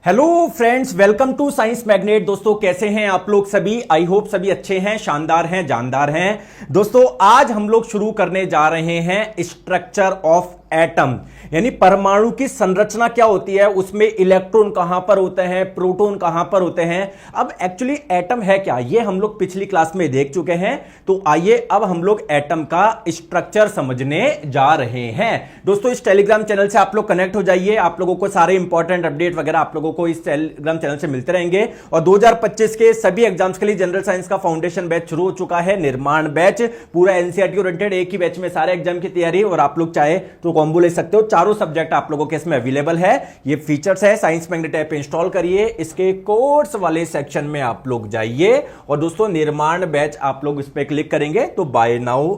Hello friends, welcome to science magnet. दोस्तों कैसे हैं आप लोग सभी? आई होप सभी अच्छे हैं, शानदार हैं, जानदार हैं। दोस्तों आज हम लोग शुरू करने जा रहे हैं स्ट्रक्चर ऑफ एटम, यानी परमाणु की संरचना क्या होती है, उसमें इलेक्ट्रॉन कहां पर होते हैं, प्रोटॉन कहां पर होते हैं। अब एक्चुअली एटम है क्या, ये हम लोग पिछली क्लास में देख चुके हैं। तो आइए अब हम लोग एटम का स्ट्रक्चर समझने जा रहे हैं। दोस्तों इस टेलीग्राम चैनल से आप लोग कनेक्ट हो जाइए, आप लोगों को सारे इंपॉर्टेंट अपडेट वगैरह आप लोगों को इस टेलीग्राम चैनल से मिलते रहेंगे। और 2025 के सभी एग्जाम्स के लिए जनरल साइंस का फाउंडेशन बैच शुरू हो चुका है, निर्माण बैच, पूरा एनसीईआरटी ओरिएंटेड एक ही बैच में सारे एग्जाम की तैयारी। और आप लोग चाहे तो कॉम्बो ले सकते हो, चारों सब्जेक्ट आप लोगों के इसमें अवेलेबल है। ये फीचर्स है, साइंस मैग्नेट ऐप इंस्टॉल करिए, इसके कोर्स वाले सेक्शन में आप लोग जाइए और दोस्तों निर्माण बैच आप लोग इस पे क्लिक करेंगे तो बाय नाउ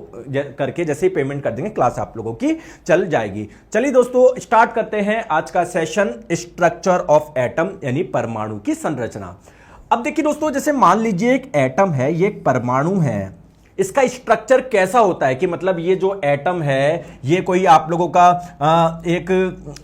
करके जैसे ही पेमेंट कर देंगे क्लास आप लोगों की चल जाएगी। चलिए दोस्तों स्टार्ट करते हैं आज का सेशन, स्ट्रक्चर ऑफ एटम यानी परमाणु की संरचना। अब देखिए दोस्तों, जैसे मान लीजिए एक एटम है, ये एक परमाणु है, इसका स्ट्रक्चर कैसा होता है कि मतलब ये जो एटम है ये कोई आप लोगों का एक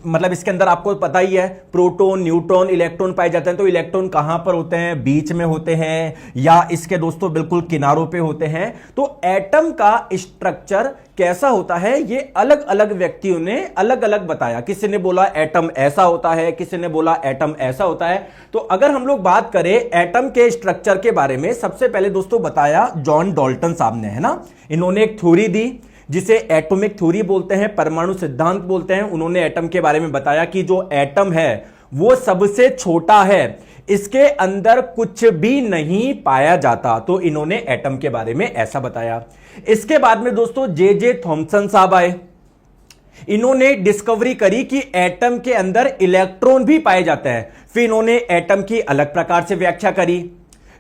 मतलब इसके अंदर आपको पता ही है प्रोटॉन, न्यूट्रॉन, इलेक्ट्रॉन पाए जाते हैं। तो इलेक्ट्रॉन कहां पर होते हैं, बीच में होते हैं या इसके दोस्तों बिल्कुल किनारों पे होते हैं। तो एटम का स्ट्रक्चर कैसा होता है ये अलग अलग व्यक्तियों ने अलग अलग बताया। किसी ने बोला एटम ऐसा होता है, किसी ने बोला एटम ऐसा होता है। तो अगर हम लोग बात करें एटम के स्ट्रक्चर के बारे में, सबसे पहले दोस्तों बताया जॉन डाल्टन साहब ने, है ना। इन्होंने एक थ्योरी दी जिसे एटॉमिक थ्योरी बोलते हैं, परमाणु सिद्धांत बोलते हैं। उन्होंने एटम के बारे में बताया कि जो एटम है वो सबसे छोटा है, इसके अंदर कुछ भी नहीं पाया जाता। तो इन्होंने एटम के बारे में ऐसा बताया। इसके बाद में दोस्तों जे थॉमसन साहब आए, इन्होंने डिस्कवरी करी कि एटम के अंदर इलेक्ट्रॉन भी पाए जाते हैं। फिर इन्होंने एटम की अलग प्रकार से व्याख्या करी।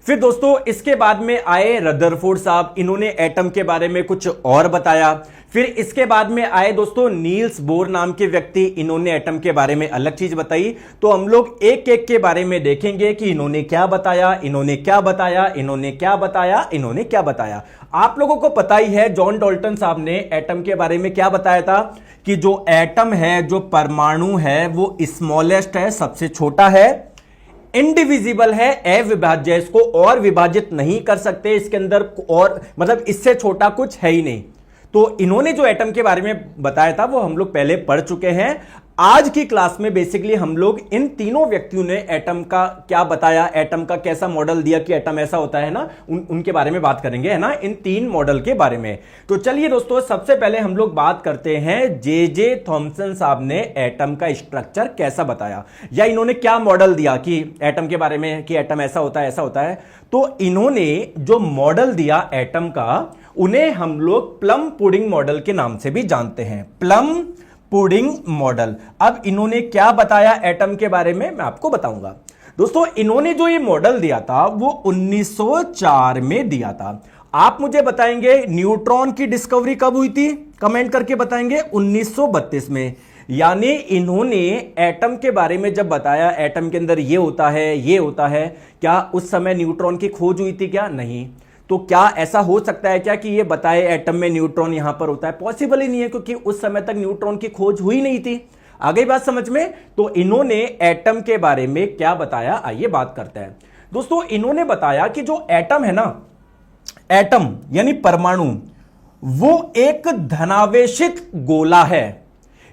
फिर दोस्तों इसके बाद में आए रदरफोर्ड साहब, इन्होंने एटम के बारे में कुछ और बताया। फिर इसके बाद में आए दोस्तों नील्स बोर नाम के व्यक्ति, इन्होंने एटम के बारे में अलग चीज बताई। तो हम लोग एक एक के बारे में देखेंगे कि इन्होंने क्या बताया, इन्होंने क्या बताया, इन्होंने क्या बताया, इन्होंने क्या बताया। आप लोगों को पता ही है जॉन डाल्टन साहब ने एटम के बारे में क्या बताया था कि जो एटम है, जो परमाणु है, वो स्मॉलेस्ट है, सबसे छोटा है, इंडिविजिबल है, अविभाज्य, इसको और विभाजित नहीं कर सकते, इसके अंदर और मतलब इससे छोटा कुछ है ही नहीं। तो इन्होंने जो एटम के बारे में बताया था वो हम लोग पहले पढ़ चुके हैं। आज की क्लास में बेसिकली हम लोग इन तीनों व्यक्तियों ने एटम का क्या बताया, एटम का कैसा मॉडल दिया कि एटम ऐसा होता है ना, उनके बारे में बात करेंगे, है ना, इन तीन मॉडल के बारे में। तो चलिए दोस्तों सबसे पहले हम लोग बात करते हैं जे थॉमसन साहब ने एटम का स्ट्रक्चर कैसा बताया या इन्होंने क्या मॉडल दिया कि एटम के बारे में कि एटम ऐसा होता है, ऐसा होता है। तो इन्होंने जो मॉडल दिया एटम का, उन्हें हम लोग प्लम पुडिंग मॉडल के नाम से भी जानते हैं, प्लम पुडिंग मॉडल। अब इन्होंने क्या बताया एटम के बारे में मैं आपको बताऊंगा। दोस्तों इन्होंने जो ये मॉडल दिया था वो 1904 में दिया था। आप मुझे बताएंगे न्यूट्रॉन की डिस्कवरी कब हुई थी, कमेंट करके बताएंगे। 1932 में। यानी इन्होंने एटम के बारे में जब बताया एटम के अंदर ये होता है, ये होता है, क्या उस समय न्यूट्रॉन की खोज हुई थी क्या? नहीं। तो क्या ऐसा हो सकता है क्या कि ये बताए एटम में न्यूट्रॉन यहां पर होता है? पॉसिबल ही नहीं है, क्योंकि उस समय तक न्यूट्रॉन की खोज हुई नहीं थी। आ गई बात समझ में? तो इन्होंने एटम के बारे में क्या बताया, आइए बात करते हैं। दोस्तों इन्होंने बताया कि जो एटम है ना, एटम यानी परमाणु, वो एक धनावेशित गोला है।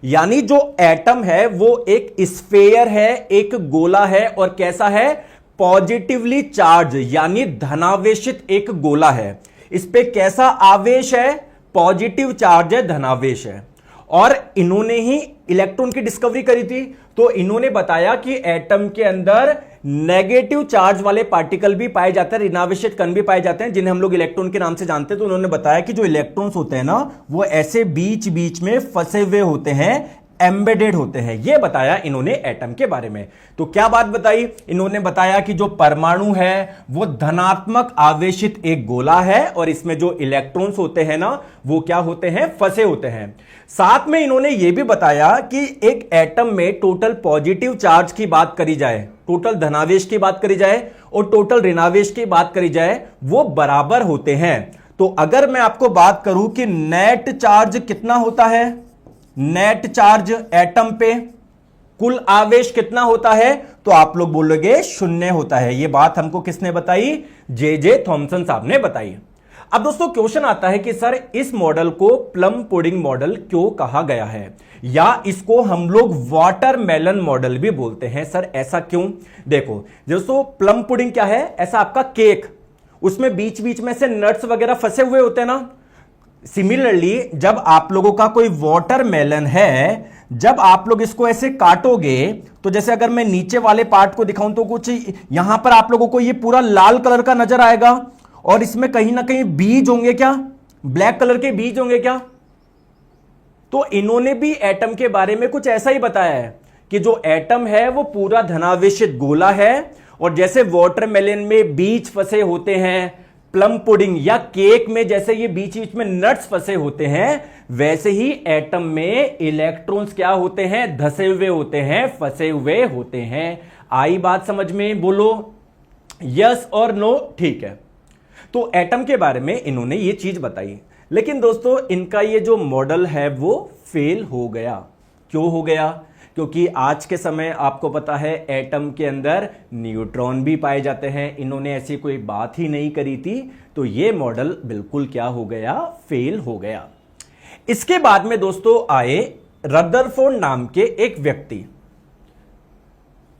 यानी जो एटम है वो एक स्फेयर है, एक गोला है, और कैसा है? पॉजिटिवली चार्ज यानी धनावेशित एक गोला है। इस पे कैसा आवेश है? पॉजिटिव चार्ज है, धनावेश है। और इन्होंने ही इलेक्ट्रॉन की डिस्कवरी करी थी। तो इन्होंने बताया कि एटम के अंदर नेगेटिव चार्ज वाले पार्टिकल भी पाए जाते हैं, ऋणावेशित कण भी पाए जाते हैं, जिन्हें हम लोग इलेक्ट्रॉन के नाम से जानते हैं। तो उन्होंने बताया कि जो इलेक्ट्रॉन्स होते हैं ना, वो ऐसे बीच बीच में फंसे हुए होते हैं, एम्बेडेड होते हैं। यह बताया इन्होंने एटम के बारे में। तो क्या बात बताई इन्होंने? बताया कि जो परमाणु है वो धनात्मक आवेशित एक गोला है, और इसमें जो इलेक्ट्रॉन्स होते हैं ना, वो क्या होते हैं? फंसे होते हैं। साथ में इन्होंने यह भी बताया कि एक एटम में टोटल पॉजिटिव चार्ज की बात करी जाए, टोटल धनावेश की बात करी जाए और टोटल ऋणावेश की बात करी जाए, वो बराबर होते हैं। तो अगर मैं आपको बात करूं कि नेट चार्ज कितना होता है, नेट चार्ज एटम पे, कुल आवेश कितना होता है? तो आप लोग बोलोगे शून्य होता है। यह बात हमको किसने बताई? जे थॉमसन साहब ने बताई। अब दोस्तों क्वेश्चन आता है कि सर इस मॉडल को प्लम पुडिंग मॉडल क्यों कहा गया है, या इसको हम लोग वाटरमेलन मॉडल भी बोलते हैं। सर ऐसा क्यों? देखो दोस्तों, प्लम पुडिंग क्या है? ऐसा आपका केक, उसमें बीच बीच में से नट्स वगैरह फंसे हुए होते हैं ना। सिमिलरली जब आप लोगों का कोई वाटरमेलन है, जब आप लोग इसको ऐसे काटोगे तो जैसे अगर मैं नीचे वाले पार्ट को दिखाऊं तो कुछ यहां पर आप लोगों को ये पूरा लाल कलर का नजर आएगा, और इसमें कहीं ना कहीं बीज होंगे। क्या ब्लैक कलर के बीज होंगे क्या? तो इन्होंने भी एटम के बारे में कुछ ऐसा ही बताया है कि जो एटम है वो पूरा धनावेशित गोला है, और जैसे वाटरमेलन में बीज फंसे होते हैं, प्लम पुडिंग या केक में जैसे ये बीच बीच में नट्स फंसे होते हैं, वैसे ही एटम में इलेक्ट्रॉन्स क्या होते हैं? धसे हुए होते हैं, फंसे हुए होते हैं। आई बात समझ में? बोलो यस और नो। ठीक है, तो एटम के बारे में इन्होंने ये चीज बताई, लेकिन दोस्तों इनका ये जो मॉडल है वो फेल हो गया। क्यों हो गया? क्योंकि आज के समय आपको पता है एटम के अंदर न्यूट्रॉन भी पाए जाते हैं। इन्होंने ऐसी कोई बात ही नहीं करी थी, तो ये मॉडल बिल्कुल क्या हो गया? फेल हो गया। इसके बाद में दोस्तों आए रदरफोर्ड नाम के एक व्यक्ति।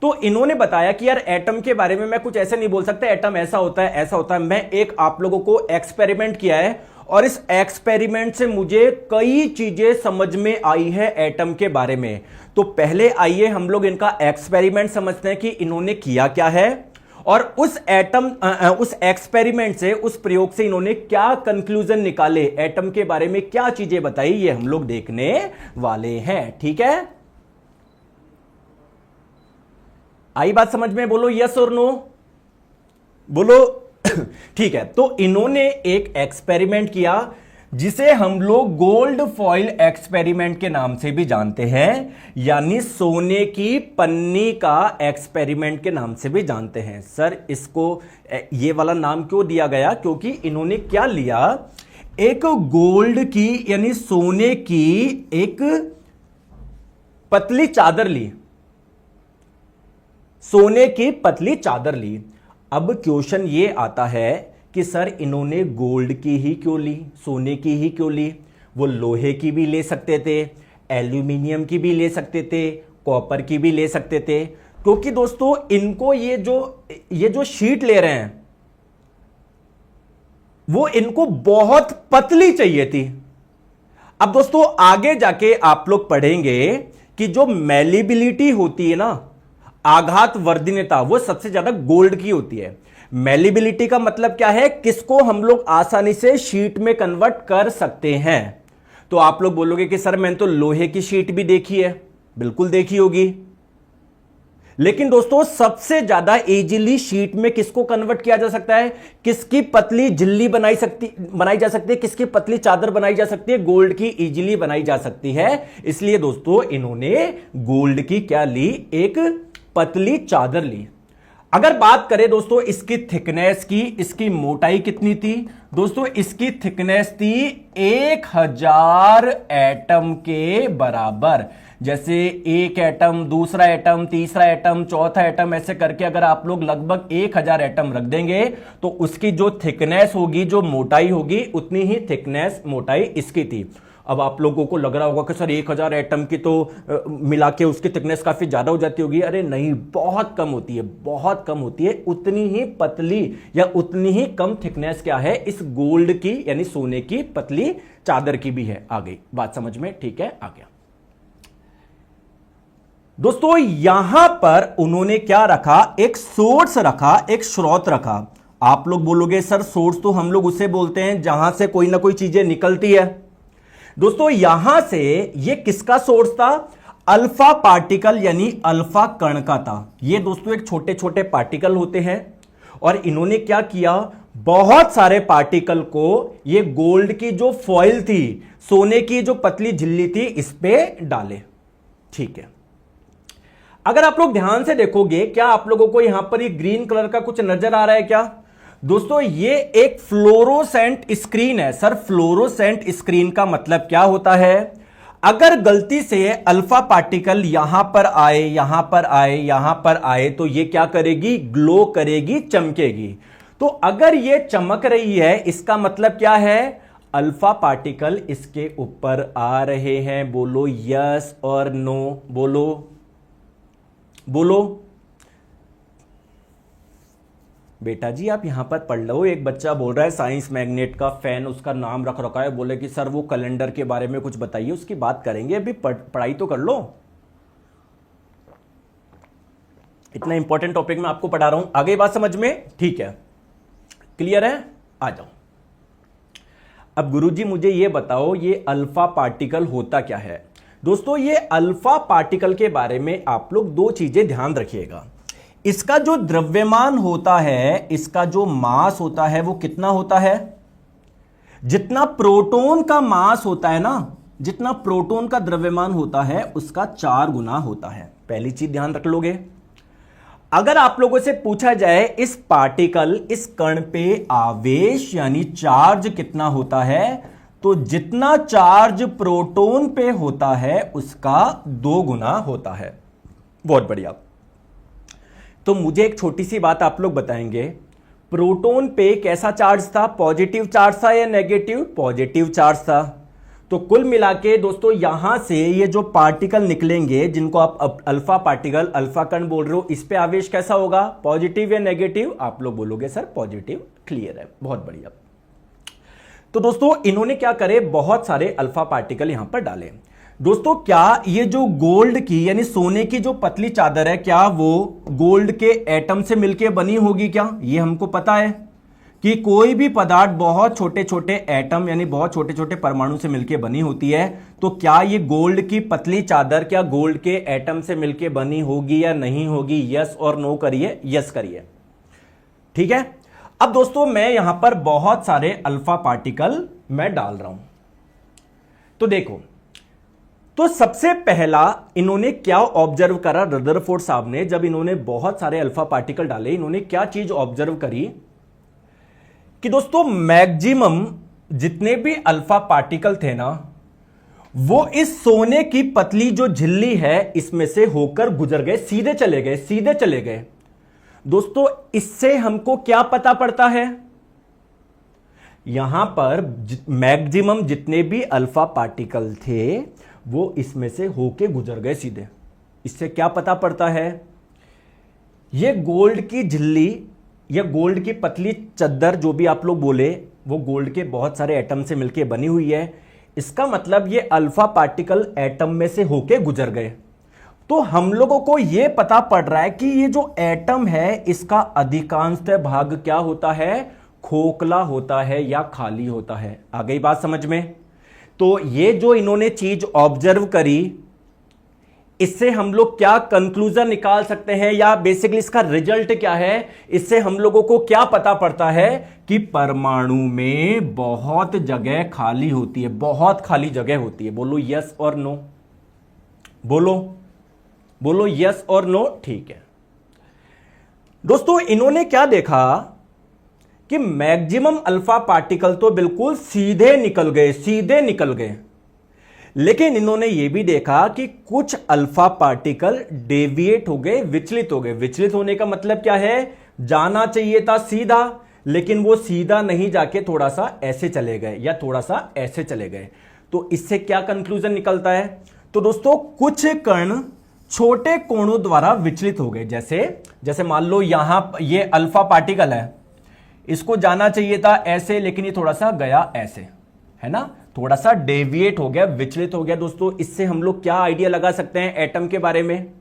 तो इन्होंने बताया कि यार एटम के बारे में मैं कुछ ऐसे नहीं बोल सकता, एटम ऐसा होता है ऐसा होता है। मैं एक आप लोगों को एक्सपेरिमेंट किया है, और इस एक्सपेरिमेंट से मुझे कई चीजें समझ में आई है एटम के बारे में। तो पहले आइए हम लोग इनका एक्सपेरिमेंट समझते हैं कि इन्होंने किया क्या है, और उस एक्सपेरिमेंट से, उस प्रयोग से इन्होंने क्या कंक्लूजन निकाले, एटम के बारे में क्या चीजें बताई, ये हम लोग देखने वाले हैं। ठीक है, आई बात समझ में? बोलो यस और नो, बोलो। ठीक है, तो इन्होंने एक एक्सपेरिमेंट किया जिसे हम लोग गोल्ड फॉइल एक्सपेरिमेंट के नाम से भी जानते हैं, यानी सोने की पन्नी का एक्सपेरिमेंट के नाम से भी जानते हैं। सर इसको ये वाला नाम क्यों दिया गया? क्योंकि इन्होंने क्या लिया? एक गोल्ड की यानी सोने की एक पतली चादर ली, सोने की पतली चादर ली। अब क्वेश्चन ये आता है कि सर इन्होंने गोल्ड की ही क्यों ली, सोने की ही क्यों ली? वो लोहे की भी ले सकते थे, एल्यूमिनियम की भी ले सकते थे, कॉपर की भी ले सकते थे, क्योंकि दोस्तों इनको ये जो शीट ले रहे हैं वो इनको बहुत पतली चाहिए थी। अब दोस्तों आगे जाके आप लोग पढ़ेंगे कि जो मैलिबिलिटी होती है ना, आघात वर्धनीयता, वो सबसे ज्यादा गोल्ड की होती है। मैलिबिलिटी का मतलब क्या है? किसको हम लोग आसानी से शीट में कन्वर्ट कर सकते हैं। तो आप लोग बोलोगे कि सर मैंने तो लोहे की शीट भी देखी है। बिल्कुल देखी होगी, लेकिन दोस्तों सबसे ज्यादा इजीली शीट में किसको कन्वर्ट किया जा सकता है? किसकी पतली झिल्ली बनाई जा सकती है, किसकी पतली चादर बनाई जा सकती है? गोल्ड की इजीली बनाई जा सकती है। इसलिए दोस्तों इन्होंने गोल्ड की क्या ली? एक पतली चादर ली। अगर बात करें दोस्तों इसकी थिकनेस की, इसकी मोटाई कितनी थी? दोस्तों इसकी थिकनेस थी 1000 एटम के बराबर। जैसे एक एटम, दूसरा एटम, तीसरा एटम, चौथा एटम, ऐसे करके अगर आप लोग लगभग 1000 एटम रख देंगे तो उसकी जो थिकनेस होगी, जो मोटाई होगी, उतनी ही थिकनेस मोटाई इसकी थी। अब आप लोगों को लग रहा होगा कि सर 1000 एटम की तो मिला के उसकी थिकनेस काफी ज्यादा हो जाती होगी। अरे नहीं, बहुत कम होती है, बहुत कम होती है। उतनी ही पतली या उतनी ही कम थिकनेस क्या है इस गोल्ड की यानी सोने की पतली चादर की भी है। आ गई बात समझ में? ठीक है, आ गया। दोस्तों यहां पर उन्होंने क्या रखा? एक सोर्स रखा, एक स्रोत रखा। आप लोग बोलोगे सर सोर्स तो हम लोग उसे बोलते हैं जहां से कोई ना कोई चीजें निकलती है। दोस्तों यहां से ये किसका सोर्स था? अल्फा पार्टिकल यानी अल्फा कण का था। ये दोस्तों एक छोटे छोटे पार्टिकल होते हैं, और इन्होंने क्या किया? बहुत सारे पार्टिकल को ये गोल्ड की जो फॉइल थी, सोने की जो पतली झिल्ली थी, इस पे डाले। ठीक है, अगर आप लोग ध्यान से देखोगे, क्या आप लोगों को यहां पर ये ग्रीन कलर का कुछ नजर आ रहा है क्या? दोस्तों ये एक फ्लोरोसेंट स्क्रीन है। सर फ्लोरोसेंट स्क्रीन का मतलब क्या होता है? अगर गलती से अल्फा पार्टिकल यहां पर आए, यहां पर आए, यहां पर आए, तो ये क्या करेगी? ग्लो करेगी, चमकेगी। तो अगर ये चमक रही है, इसका मतलब क्या है? अल्फा पार्टिकल इसके ऊपर आ रहे हैं। बोलो यस और नो, बोलो बोलो। बेटा जी आप यहां पर पढ़ लो। एक बच्चा बोल रहा है साइंस मैग्नेट का फैन, उसका नाम रख रखा है, बोले कि सर वो कैलेंडर के बारे में कुछ बताइए, उसकी बात करेंगे, अभी पढ़ाई तो कर लो। इतना इंपॉर्टेंट टॉपिक मैं आपको पढ़ा रहा हूं, आगे बात समझ में? ठीक है, क्लियर है? आ जाओ। अब गुरुजी मुझे ये बताओ, ये अल्फा पार्टिकल होता क्या है? दोस्तों ये अल्फा पार्टिकल के बारे में आप लोग दो चीजें ध्यान रखिएगा। इसका जो द्रव्यमान होता है, इसका जो मास होता है, वो कितना होता है? जितना प्रोटॉन का मास होता है ना, जितना प्रोटॉन का द्रव्यमान होता है, उसका 4 गुना होता है। पहली चीज ध्यान रख लोगे। अगर आप लोगों से पूछा जाए इस पार्टिकल, इस कण पे आवेश यानी चार्ज कितना होता है, तो जितना चार्ज प्रोटॉन पे होता है उसका 2 गुना होता है। बहुत बढ़िया। तो मुझे एक छोटी सी बात आप लोग बताएंगे, प्रोटॉन पे कैसा चार्ज था? पॉजिटिव चार्ज था या नेगेटिव? पॉजिटिव चार्ज था। तो कुल मिला के दोस्तों यहां से ये जो पार्टिकल निकलेंगे, जिनको आप अल्फा पार्टिकल, अल्फा कण बोल रहे हो, इस पे आवेश कैसा होगा? पॉजिटिव या नेगेटिव? आप लोग बोलोगे सर पॉजिटिव। क्लियर है, बहुत बढ़िया। तो दोस्तों इन्होंने क्या करे, बहुत सारे अल्फा पार्टिकल यहां पर डाले। दोस्तों क्या ये जो गोल्ड की यानी सोने की जो पतली चादर है, क्या वो गोल्ड के एटम से मिलकर बनी होगी क्या? ये हमको पता है कि कोई भी पदार्थ बहुत छोटे छोटे एटम यानी बहुत छोटे छोटे परमाणु से मिलकर बनी होती है। तो क्या ये गोल्ड की पतली चादर क्या गोल्ड के एटम से मिलकर बनी होगी या नहीं होगी? यस और नो करिए, यस करिए। ठीक है। अब दोस्तों मैं यहां पर बहुत सारे अल्फा पार्टिकल मैं डाल रहा हूं। तो देखो, तो सबसे पहला इन्होंने क्या ऑब्जर्व करा रदरफोर्ड साहब ने, जब इन्होंने बहुत सारे अल्फा पार्टिकल डाले, इन्होंने क्या चीज ऑब्जर्व करी कि दोस्तों मैक्सिमम जितने भी अल्फा पार्टिकल थे ना, वो इस सोने की पतली जो झिल्ली है इसमें से होकर गुजर गए, सीधे चले गए, सीधे चले गए। दोस्तों इससे हमको क्या पता पड़ता है? यहां पर मैक्सिमम जितने भी अल्फा पार्टिकल थे वो इसमें से होके गुजर गए सीधे। इससे क्या पता पड़ता है? ये गोल्ड की झिल्ली या गोल्ड की पतली चद्दर जो भी आप लोग बोले, वो गोल्ड के बहुत सारे एटम से मिलकर बनी हुई है। इसका मतलब ये अल्फा पार्टिकल एटम में से होके गुजर गए। तो हम लोगों को यह पता पड़ रहा है कि ये जो एटम है इसका अधिकांशतः भाग क्या होता है? खोखला होता है या खाली होता है। आ गई बात समझ में? तो ये जो इन्होंने चीज ऑब्जर्व करी, इससे हम लोग क्या कंक्लूजन निकाल सकते हैं या बेसिकली इसका रिजल्ट क्या है? इससे हम लोगों को क्या पता पड़ता है कि परमाणु में बहुत जगह खाली होती है, बहुत खाली जगह होती है। बोलो यस और नो, बोलो बोलो यस और नो। ठीक है दोस्तों, इन्होंने क्या देखा कि मैक्सिमम अल्फा पार्टिकल तो बिल्कुल सीधे निकल गए, सीधे निकल गए। लेकिन इन्होंने यह भी देखा कि कुछ अल्फा पार्टिकल डेविएट हो गए, विचलित हो गए। विचलित होने का मतलब क्या है? जाना चाहिए था सीधा, लेकिन वो सीधा नहीं जाके थोड़ा सा ऐसे चले गए या थोड़ा सा ऐसे चले गए। तो इससे क्या कंक्लूजन निकलता है? तो दोस्तों कुछ कण छोटे कोणों द्वारा विचलित हो गए। जैसे मान लो यहां ये अल्फा पार्टिकल है, इसको जाना चाहिए था ऐसे, लेकिन ये थोड़ा सा गया ऐसे, है ना, थोड़ा सा डेविएट हो गया, विचलित हो गया। दोस्तों इससे हम लोग क्या आइडिया लगा सकते हैं एटम के बारे में?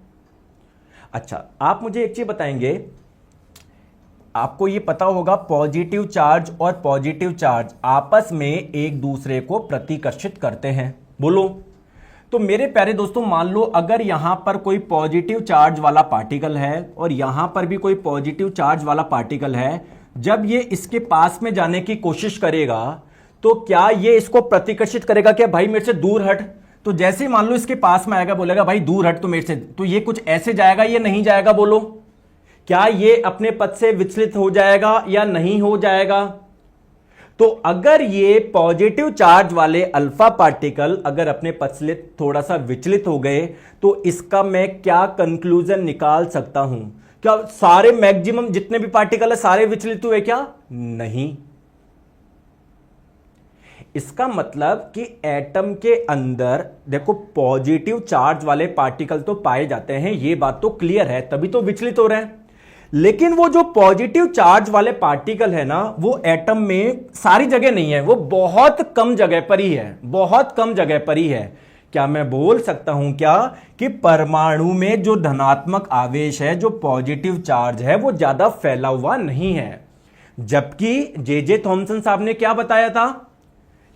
अच्छा आप मुझे एक चीज बताएंगे, आपको ये पता होगा पॉजिटिव चार्ज और पॉजिटिव चार्ज आपस में एक दूसरे को प्रतिकर्षित करते हैं। बोलो। तो मेरे प्यारे दोस्तों मान लो अगर यहां पर कोई पॉजिटिव चार्ज वाला पार्टिकल है और यहां पर भी कोई पॉजिटिव चार्ज वाला पार्टिकल है, जब ये इसके पास में जाने की कोशिश करेगा तो क्या ये इसको प्रतिकर्षित करेगा? क्या भाई मेरे से दूर हट। तो जैसे ही मान लो इसके पास में आएगा, बोलेगा भाई दूर हट तो मेरे से, तो ये कुछ ऐसे जाएगा, ये नहीं जाएगा। बोलो क्या ये अपने पथ से विचलित हो जाएगा या नहीं हो जाएगा? तो अगर ये पॉजिटिव चार्ज वाले अल्फा पार्टिकल अगर अपने पथ से थोड़ा सा विचलित हो गए तो इसका मैं क्या कंक्लूजन निकाल सकता हूं? क्या सारे मैक्सिमम जितने भी पार्टिकल है सारे विचलित हुए क्या? नहीं। इसका मतलब कि एटम के अंदर देखो पॉजिटिव चार्ज वाले पार्टिकल तो पाए जाते हैं, ये बात तो क्लियर है, तभी तो विचलित हो रहे हैं। लेकिन वो जो पॉजिटिव चार्ज वाले पार्टिकल है ना, वो एटम में सारी जगह नहीं है, वो बहुत कम जगह पर ही है, बहुत कम जगह पर ही है। क्या मैं बोल सकता हूं क्या कि परमाणु में जो धनात्मक आवेश है, जो पॉजिटिव चार्ज है, वो ज्यादा फैला हुआ नहीं है? जबकि जे थॉमसन साहब ने क्या बताया था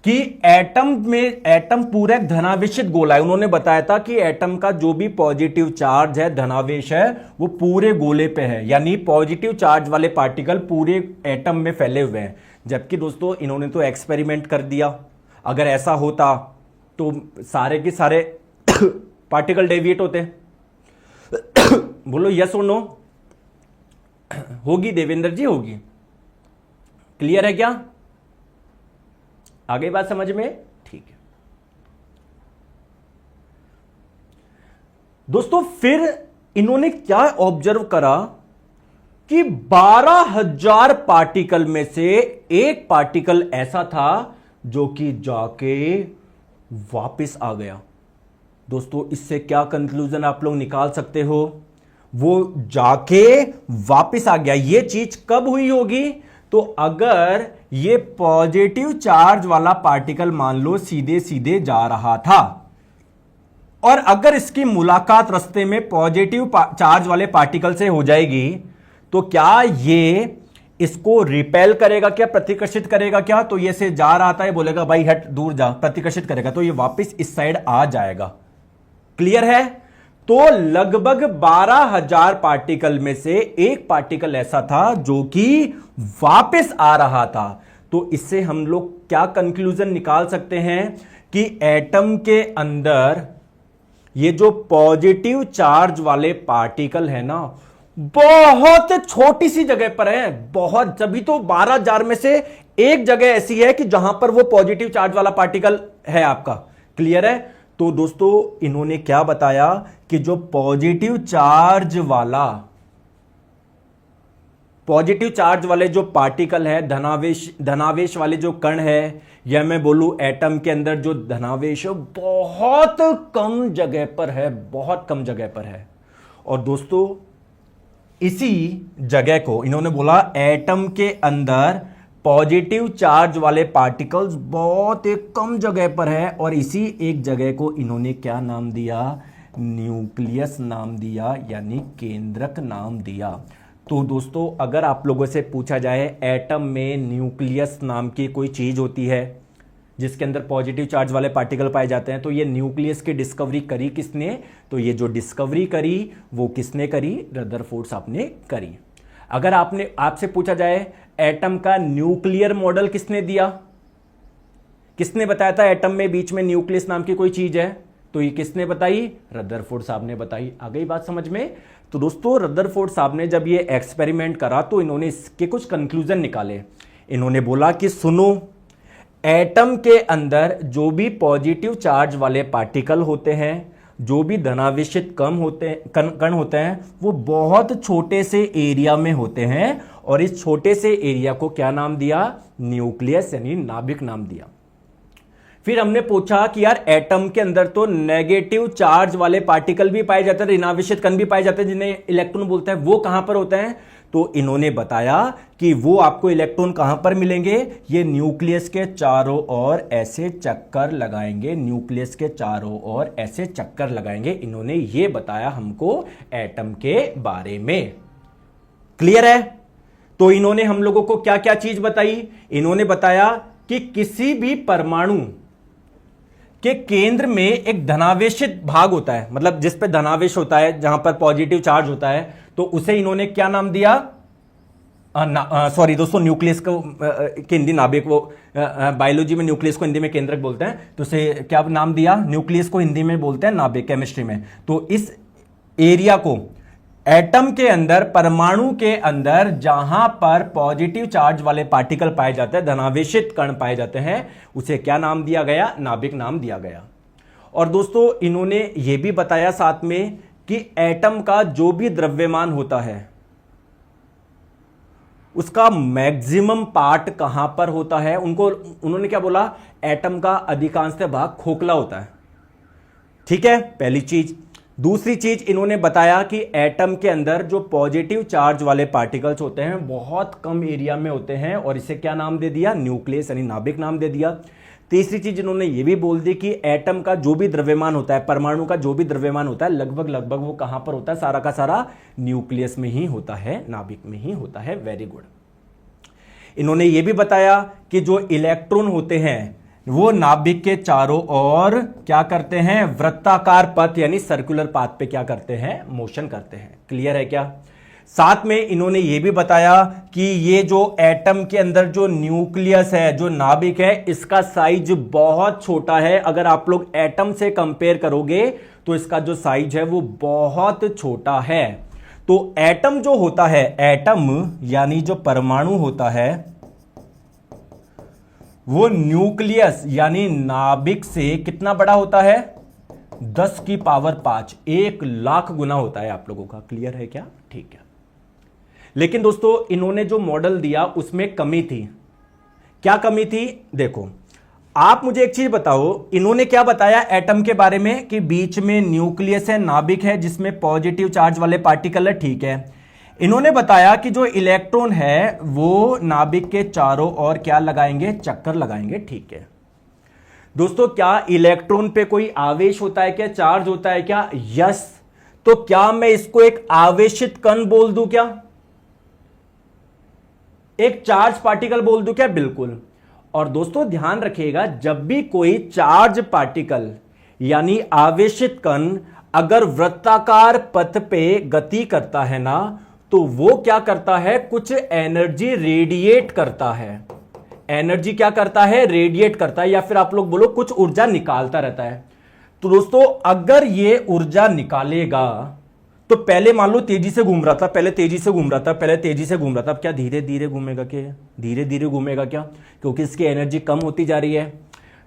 कि एटम पूरा एक धनावेशित गोला है। उन्होंने बताया था कि एटम का जो भी पॉजिटिव चार्ज है, धनावेश है, वो पूरे गोले पे है, यानी पॉजिटिव चार्ज वाले पार्टिकल पूरे एटम में फैले हुए हैं। जबकि दोस्तों इन्होंने तो एक्सपेरिमेंट कर दिया, अगर ऐसा होता तो सारे के सारे पार्टिकल डेविएट होते। बोलो यस और नो? होगी देवेंद्र जी, होगी। क्लियर है क्या? आगे बात समझ में? ठीक है दोस्तों, फिर इन्होंने क्या ऑब्जर्व करा कि 12,000 पार्टिकल में से एक पार्टिकल ऐसा था जो कि जाके वापस आ गया। दोस्तों इससे क्या कंक्लूजन आप लोग निकाल सकते हो? वो जाके वापस आ गया। ये चीज कब हुई होगी? तो अगर ये पॉजिटिव चार्ज वाला पार्टिकल मान लो सीधे सीधे जा रहा था और अगर इसकी मुलाकात रास्ते में पॉजिटिव चार्ज वाले पार्टिकल से हो जाएगी तो क्या ये इसको रिपेल करेगा क्या, प्रतिकर्षित करेगा क्या? तो ये से जा रहा था, ये बोलेगा भाई हट दूर जा, प्रतिकर्षित करेगा, तो ये वापस इस साइड आ जाएगा। क्लियर है? तो लगभग 12,000 पार्टिकल में से एक पार्टिकल ऐसा था जो कि वापस आ रहा था। तो इससे हम लोग क्या कंक्लूजन निकाल सकते हैं कि एटम के अंदर ये जो पॉजिटिव चार्ज वाले पार्टिकल है ना, बहुत छोटी सी जगह पर है, बहुत। तभी तो 12,000 में से एक जगह ऐसी है कि जहां पर वो पॉजिटिव चार्ज वाला पार्टिकल है आपका। क्लियर है? तो दोस्तों इन्होंने क्या बताया कि जो पॉजिटिव चार्ज वाले जो पार्टिकल है, धनावेश वाले जो कण है, या मैं बोलूं एटम के अंदर जो धनावेश है, बहुत कम जगह पर है, बहुत कम जगह पर है। और दोस्तों इसी जगह को इन्होंने बोला एटम के अंदर पॉजिटिव चार्ज वाले पार्टिकल्स बहुत एक कम जगह पर है, और इसी एक जगह को इन्होंने क्या नाम दिया? न्यूक्लियस नाम दिया, यानी केंद्रक नाम दिया। तो दोस्तों अगर आप लोगों से पूछा जाए एटम में न्यूक्लियस नाम की कोई चीज होती है जिसके अंदर पॉजिटिव चार्ज वाले पार्टिकल पाए जाते हैं, तो ये न्यूक्लियस की डिस्कवरी करी किसने? तो ये जो डिस्कवरी करी वो किसने करी? रदरफोर्ड साहब ने करी। अगर आपसे पूछा जाए एटम का न्यूक्लियर मॉडल किसने दिया, किसने बताया था एटम में बीच में न्यूक्लियस नाम की कोई चीज है, तो ये किसने बताई? रदरफोर्ड साहब ने बताई। आ गई बात समझ में? तो दोस्तों रदरफोर्ड साहब ने जब ये एक्सपेरिमेंट करा तो इन्होंने इसके कुछ कंक्लूजन निकाले। इन्होंने बोला कि सुनो, एटम के अंदर जो भी पॉजिटिव चार्ज वाले पार्टिकल होते हैं, जो भी धनावेशित कण होते हैं, वो बहुत छोटे से एरिया में होते हैं, और इस छोटे से एरिया को क्या नाम दिया? न्यूक्लियस यानी नाभिक नाम दिया। फिर हमने पूछा कि यार एटम के अंदर तो नेगेटिव चार्ज वाले पार्टिकल भी पाए जाते हैं, ऋणावेशित कण भी पाए जाते हैं जिन्हें इलेक्ट्रॉन बोलते हैं, वो कहां पर होते हैं? तो इन्होंने बताया कि वो आपको इलेक्ट्रॉन कहां पर मिलेंगे? ये न्यूक्लियस के चारों ओर ऐसे चक्कर लगाएंगे, न्यूक्लियस के चारों ओर ऐसे चक्कर लगाएंगे। इन्होंने ये बताया हमको एटम के बारे में। क्लियर है? तो इन्होंने हम लोगों को क्या क्या चीज बताई? इन्होंने बताया कि किसी भी परमाणु के केंद्र में एक धनावेशित भाग होता है, मतलब जिस पे धनावेश होता है, जहां पर पॉजिटिव चार्ज होता है, तो उसे इन्होंने क्या नाम दिया? सॉरी दोस्तों, न्यूक्लियस को के हिंदी नाभिक, वो बायोलॉजी में न्यूक्लियस को हिंदी में केंद्रक बोलते हैं, तो उसे क्या नाम दिया? न्यूक्लियस को हिंदी में बोलते हैं नाभिक, केमिस्ट्री में। तो इस एरिया को एटम के अंदर, परमाणु के अंदर जहां पर पॉजिटिव चार्ज वाले पार्टिकल पाए जाते हैं, धनावेशित कण पाए जाते हैं, उसे क्या नाम दिया गया? नाभिक नाम दिया गया। और दोस्तों इन्होंने यह भी बताया साथ में कि एटम का जो भी द्रव्यमान होता है उसका मैक्सिमम पार्ट कहां पर होता है। उन्होंने क्या बोला? एटम का अधिकांशतः भाग खोखला होता है। ठीक है, पहली चीज। दूसरी चीज इन्होंने बताया कि एटम के अंदर जो पॉजिटिव चार्ज वाले पार्टिकल्स होते हैं बहुत कम एरिया में होते हैं, और इसे क्या नाम दे दिया? न्यूक्लियस यानी नाभिक नाम दे दिया। तीसरी चीज इन्होंने ये भी बोल दी कि एटम का जो भी द्रव्यमान होता है, परमाणु का जो भी द्रव्यमान होता है, लगभग वो कहां पर होता है? सारा का सारा न्यूक्लियस में ही होता है, नाभिक में ही होता है। Very good. इन्होंने ये भी बताया कि जो इलेक्ट्रॉन होते हैं वो नाभिक के चारों ओर क्या करते हैं? वृत्ताकार पथ यानी सर्कुलर पाथ पे क्या करते हैं? मोशन करते हैं। क्लियर है क्या? साथ में इन्होंने ये भी बताया कि ये जो एटम के अंदर जो न्यूक्लियस है, जो नाभिक है, इसका साइज बहुत छोटा है। अगर आप लोग एटम से कंपेयर करोगे तो इसका जो साइज है वो बहुत छोटा है। तो एटम जो होता है, एटम यानी जो परमाणु होता है, वो न्यूक्लियस यानी नाभिक से कितना बड़ा होता है? 10 की पावर 5, 1,00,000 गुना होता है। आप लोगों का क्लियर है क्या? ठीक है। लेकिन दोस्तों इन्होंने जो मॉडल दिया उसमें कमी थी। क्या कमी थी? देखो, आप मुझे एक चीज बताओ, इन्होंने क्या बताया एटम के बारे में? कि बीच में न्यूक्लियस है, नाभिक है जिसमें पॉजिटिव चार्ज वाले पार्टिकल है। ठीक है। इन्होंने बताया कि जो इलेक्ट्रॉन है वो नाभिक के चारों ओर क्या लगाएंगे? चक्कर लगाएंगे। ठीक है दोस्तों, क्या इलेक्ट्रॉन पे कोई आवेश होता है क्या? चार्ज होता है क्या? यस। तो क्या मैं इसको एक आवेशित कण बोल दूं क्या? एक चार्ज पार्टिकल बोल दूं क्या? बिल्कुल। और दोस्तों ध्यान रखिएगा, जब भी कोई चार्ज पार्टिकल यानी आवेशित कण अगर वृत्ताकार पथ पे गति करता है ना, तो वो क्या करता है? कुछ एनर्जी रेडिएट करता है। एनर्जी क्या करता है? रेडिएट करता है, या फिर आप लोग बोलो कुछ ऊर्जा निकालता रहता है। तो दोस्तों अगर ये ऊर्जा निकालेगा तो पहले मान लो तेजी से घूम रहा था, पहले तेजी से घूम रहा था, क्या धीरे धीरे घूमेगा? क्या धीरे धीरे घूमेगा? क्या? क्योंकि इसकी एनर्जी कम होती जा रही है।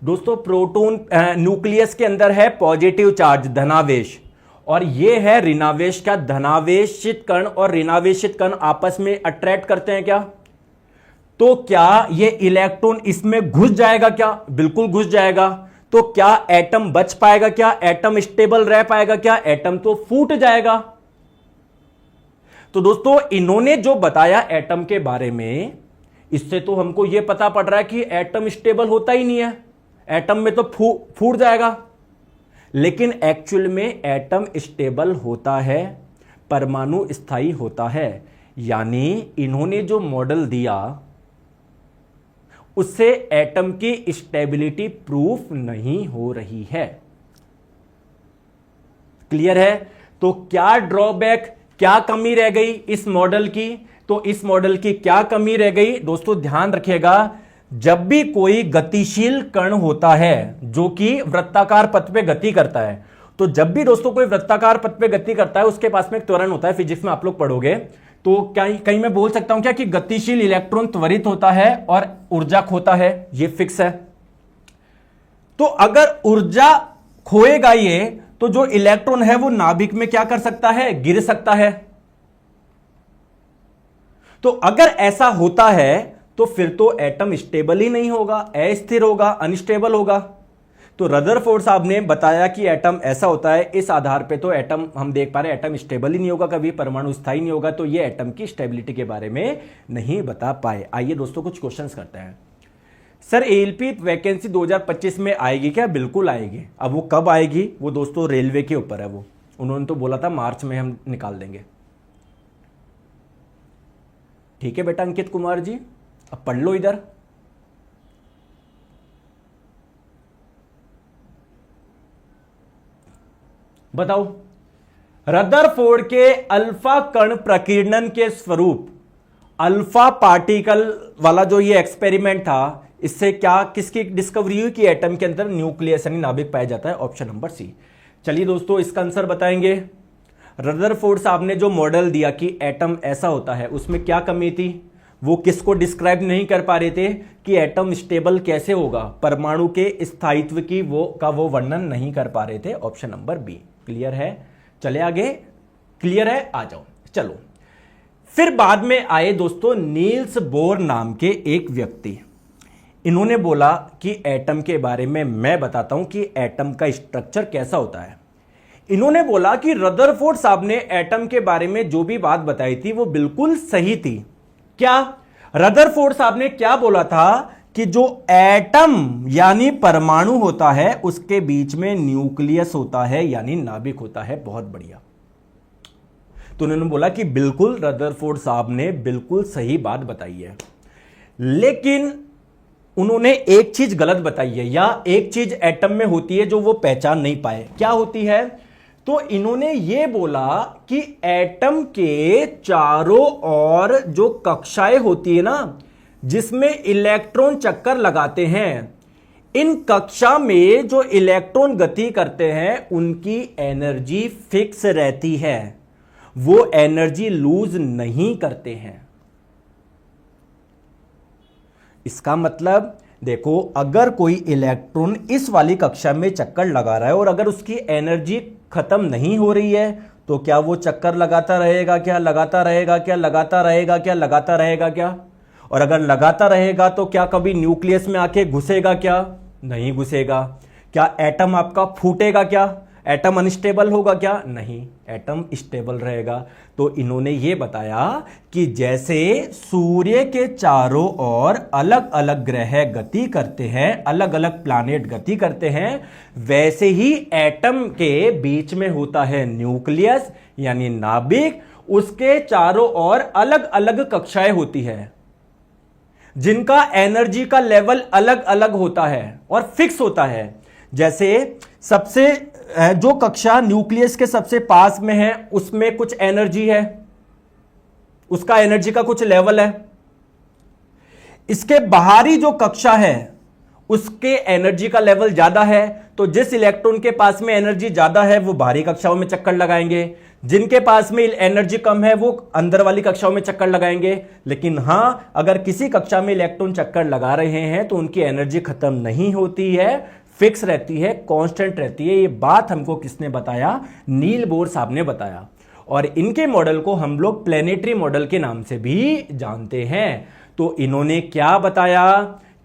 दोस्तों प्रोटॉन न्यूक्लियस के अंदर है पॉजिटिव चार्ज, धनावेश, और ये है ऋणावेश। क्या धनावेशित कण और ऋणावेशित कण आपस में अट्रैक्ट करते हैं क्या? तो क्या ये इलेक्ट्रॉन इसमें घुस जाएगा क्या? बिल्कुल घुस जाएगा। तो क्या एटम बच पाएगा? क्या एटम स्टेबल रह पाएगा? क्या एटम तो फूट जाएगा। तो दोस्तों इन्होंने जो बताया एटम के बारे में, इससे तो हमको यह पता पड़ रहा है कि एटम स्टेबल होता ही नहीं है, एटम में तो फूट जाएगा। लेकिन एक्चुअल में एटम स्टेबल होता है, परमाणु स्थायी होता है। यानी इन्होंने जो मॉडल दिया उससे एटम की स्टेबिलिटी प्रूफ नहीं हो रही है। क्लियर है? तो क्या ड्रॉबैक, क्या कमी रह गई इस मॉडल की? तो इस मॉडल की क्या कमी रह गई? दोस्तों ध्यान रखिएगा, जब भी कोई गतिशील कण होता है जो कि वृत्ताकार पथ पे गति करता है, तो जब भी दोस्तों कोई वृत्ताकार पथ पे गति करता है उसके पास में एक त्वरण होता है, फिजिक्स में आप लोग पढ़ोगे। तो क्या कहीं मैं बोल सकता हूं क्या कि गतिशील इलेक्ट्रॉन त्वरित होता है और ऊर्जा खोता है? ये फिक्स है। तो अगर ऊर्जा खोएगा ये, तो जो इलेक्ट्रॉन है वो नाभिक में क्या कर सकता है? गिर सकता है। तो अगर ऐसा होता है तो फिर तो एटम स्टेबल ही नहीं होगा, अस्थिर होगा, अनस्टेबल होगा। तो रदरफोर्ड साहब ने बताया कि एटम ऐसा होता है, इस आधार पे तो एटम हम देख पा रहे हैं एटम स्टेबल ही नहीं होगा, कभी परमाणु स्थायी नहीं होगा। तो ये एटम की स्टेबिलिटी के बारे में नहीं बता पाए। आइए दोस्तों कुछ क्वेश्चंस करते हैं। सर एएलपी वैकेंसी 2025 में आएगी क्या? बिल्कुल आएगी। अब वो कब आएगी वो दोस्तों रेलवे के ऊपर है। वो उन्होंने तो बोला था मार्च में हम निकाल देंगे। ठीक है बेटा अंकित कुमार जी, अब पढ़ लो इधर। बताओ रदरफोर्ड के अल्फा कण प्रकीर्णन के स्वरूप, अल्फा पार्टिकल वाला जो ये एक्सपेरिमेंट था, इससे क्या किसकी डिस्कवरी हुई कि एटम के अंदर न्यूक्लियस यानी नाभिक पाया जाता है? Option number C. चलिए दोस्तों इसका आंसर बताएंगे। रदरफोर्ड साहब ने जो मॉडल दिया कि एटम ऐसा होता है, उसमें क्या कमी थी? वो किसको डिस्क्राइब नहीं कर पा रहे थे कि एटम स्टेबल कैसे होगा, परमाणु के स्थायित्व की वो वर्णन नहीं कर पा रहे थे। Option number B. क्लियर है? चले आगे। क्लियर है? आ जाओ। चलो, फिर बाद में आए दोस्तों नील्स बोर नाम के एक व्यक्ति। इन्होंने बोला कि एटम के बारे में मैं बताता हूं कि एटम का स्ट्रक्चर कैसा होता है। इन्होंने बोला कि रदरफोर्ड साहब ने एटम के बारे में जो भी बात बताई थी वो बिल्कुल सही थी। क्या? रदरफोर्ड साहब ने क्या बोला था कि जो एटम यानी परमाणु होता है उसके बीच में न्यूक्लियस होता है यानी नाभिक होता है। बहुत बढ़िया। तो उन्होंने बोला कि बिल्कुल रदरफोर्ड साहब ने बिल्कुल सही बात बताई है, लेकिन उन्होंने एक चीज गलत बताई है, या एक चीज एटम में होती है जो वो पहचान नहीं पाए। क्या होती है? तो इन्होंने ये बोला कि एटम के चारों ओर जो कक्षाएं होती है ना, जिसमें इलेक्ट्रॉन चक्कर लगाते हैं, इन कक्षा में जो इलेक्ट्रॉन गति करते हैं उनकी एनर्जी फिक्स रहती है, वो एनर्जी लूज नहीं करते हैं। इसका मतलब देखो, अगर कोई इलेक्ट्रॉन इस वाली कक्षा में चक्कर लगा रहा है और अगर उसकी एनर्जी खत्म नहीं हो रही है तो क्या वो चक्कर लगाता रहेगा क्या? लगाता रहेगा क्या? लगाता रहेगा क्या? लगाता रहेगा क्या? और अगर लगाता रहेगा तो क्या कभी न्यूक्लियस में आके घुसेगा क्या? नहीं घुसेगा। क्या एटम आपका फूटेगा क्या? एटम अनस्टेबल होगा क्या? नहीं, एटम स्टेबल रहेगा। तो इन्होंने ये बताया कि जैसे सूर्य के चारों ओर अलग अलग ग्रह गति करते हैं, अलग अलग प्लैनेट गति करते हैं, वैसे ही एटम के बीच में होता है न्यूक्लियस यानी नाभिक। उसके चारों ओर अलग अलग कक्षाएं होती है जिनका एनर्जी का लेवल अलग अलग होता है और फिक्स होता है। जैसे सबसे जो कक्षा न्यूक्लियस के सबसे पास में है उसमें कुछ एनर्जी है, उसका एनर्जी का कुछ लेवल है। इसके बाहरी जो कक्षा है उसके एनर्जी का लेवल ज्यादा है, तो जिस इलेक्ट्रॉन के पास में एनर्जी ज्यादा है वो बाहरी कक्षाओं में चक्कर लगाएंगे, जिनके पास में एनर्जी कम है वो अंदर वाली कक्षाओं में चक्कर लगाएंगे। लेकिन हां, अगर किसी कक्षा में इलेक्ट्रॉन चक्कर लगा रहे हैं तो उनकी एनर्जी खत्म नहीं होती है, फिक्स रहती है, कांस्टेंट रहती है। ये बात हमको किसने बताया? नील बोर साहब ने बताया। और इनके मॉडल को हम लोग प्लेनेटरी मॉडल के नाम से भी जानते हैं। तो इन्होंने क्या बताया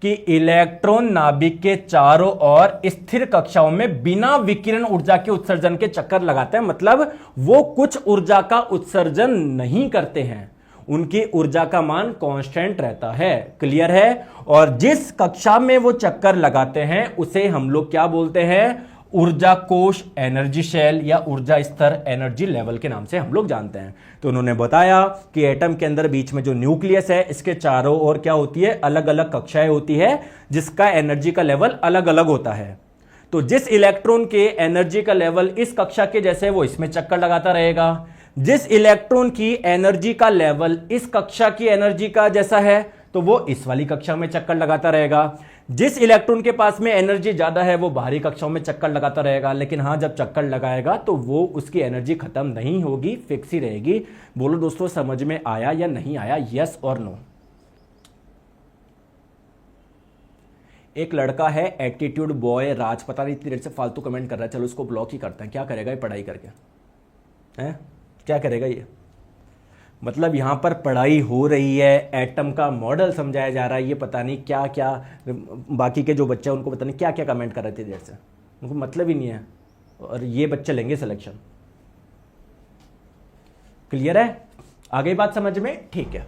कि इलेक्ट्रॉन नाभिक के चारों ओर स्थिर कक्षाओं में बिना विकिरण ऊर्जा के उत्सर्जन के चक्कर लगाते हैं, मतलब वो कुछ ऊर्जा का उत्सर्जन नहीं करते हैं, उनकी ऊर्जा का मान कांस्टेंट रहता है। क्लियर है? और जिस कक्षा में वो चक्कर लगाते हैं उसे हम लोग क्या बोलते हैं? ऊर्जा कोश, एनर्जी शेल या ऊर्जा स्तर, एनर्जी लेवल के नाम से हम लोग जानते हैं। तो उन्होंने बताया कि एटम के अंदर बीच में जो न्यूक्लियस है इसके चारों ओर क्या होती है? अलग अलग कक्षाएं होती है जिसका एनर्जी का लेवल अलग अलग होता है। तो जिस इलेक्ट्रॉन के एनर्जी का लेवल इस कक्षा के जैसे वो इसमें चक्कर लगाता रहेगा, जिस इलेक्ट्रॉन की एनर्जी का लेवल इस कक्षा की एनर्जी का जैसा है तो वो इस वाली कक्षा में चक्कर लगाता रहेगा। जिस इलेक्ट्रॉन के पास में एनर्जी ज्यादा है वो बाहरी कक्षाओं में चक्कर लगाता रहेगा। लेकिन हां, जब चक्कर लगाएगा तो वो उसकी एनर्जी खत्म नहीं होगी, फिक्स ही रहेगी। बोलो दोस्तों, समझ में आया या नहीं आया? यस और नो? एक लड़का है एटीट्यूड बॉय राज, पता नहीं इतनी देर से फालतू कमेंट कर रहा है। चलो उसको ब्लॉक ही करते हैं। क्या करेगा ये पढ़ाई करके? हैं? क्या करेगा ये? मतलब यहां पर पढ़ाई हो रही है, एटम का मॉडल समझाया जा रहा है, ये पता नहीं क्या क्या। बाकी के जो बच्चे हैं उनको पता नहीं क्या क्या कमेंट कर रहे थे देर से, उनको मतलब ही नहीं है। और ये बच्चे लेंगे सिलेक्शन। क्लियर है? आ गई बात समझ में? ठीक है।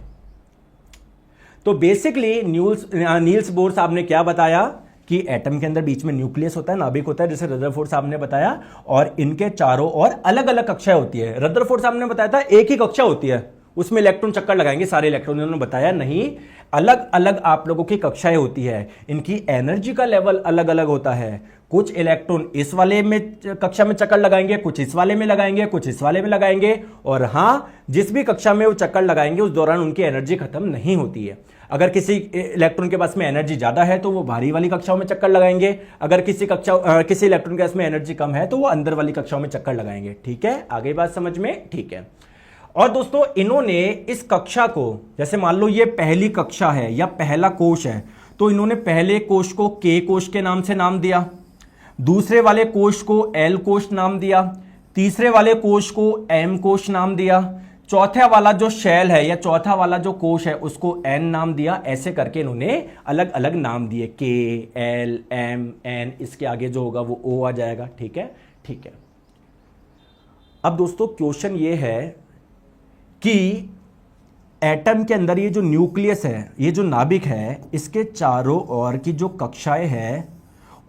तो बेसिकली नील्स बोर साहब ने क्या बताया कि एटम के अंदर बीच में न्यूक्लियस होता है, नाभिक होता है, जैसे रदरफोर्ड साहब ने बताया, और इनके चारों ओर अलग अलग कक्षाएं होती है। रदरफोर्ड साहब ने बताया था एक ही कक्षा होती है, उसमें इलेक्ट्रॉन चक्कर लगाएंगे सारे इलेक्ट्रॉन। उन्होंने बताया नहीं, अलग अलग आप लोगों की कक्षाएं होती है, इनकी एनर्जी का लेवल अलग अलग होता है। कुछ इलेक्ट्रॉन इस वाले में कक्षा में चक्कर लगाएंगे, कुछ इस वाले में लगाएंगे, कुछ इस वाले में लगाएंगे, और हां, जिस भी कक्षा में वो चक्कर लगाएंगे उस दौरान उनकी एनर्जी खत्म नहीं होती है। अगर किसी इलेक्ट्रॉन के पास में एनर्जी ज्यादा है तो वो बाहरी वाली कक्षाओं में चक्कर लगाएंगे, अगर किसी इलेक्ट्रॉन के पास में एनर्जी कम है तो वो अंदर वाली कक्षाओं में चक्कर लगाएंगे। ठीक है, आगे बात समझ में? ठीक है। और दोस्तों इन्होंने इस कक्षा को, जैसे मान लो ये पहली कक्षा है या पहला कोश है, तो इन्होंने पहले कोश को के कोश के नाम से नाम दिया, दूसरे वाले कोश को एल कोश नाम दिया, तीसरे वाले कोश को एम कोश नाम दिया, चौथा वाला जो शेल है या चौथा वाला जो कोश है उसको एन नाम दिया। ऐसे करके इन्होंने अलग अलग नाम दिए, के, एल, एम, एन, इसके आगे जो होगा वो ओ आ जाएगा। ठीक है, ठीक है। अब दोस्तों क्वेश्चन ये है कि एटम के अंदर ये जो न्यूक्लियस है, ये जो नाभिक है, इसके चारों ओर की जो कक्षाएं हैं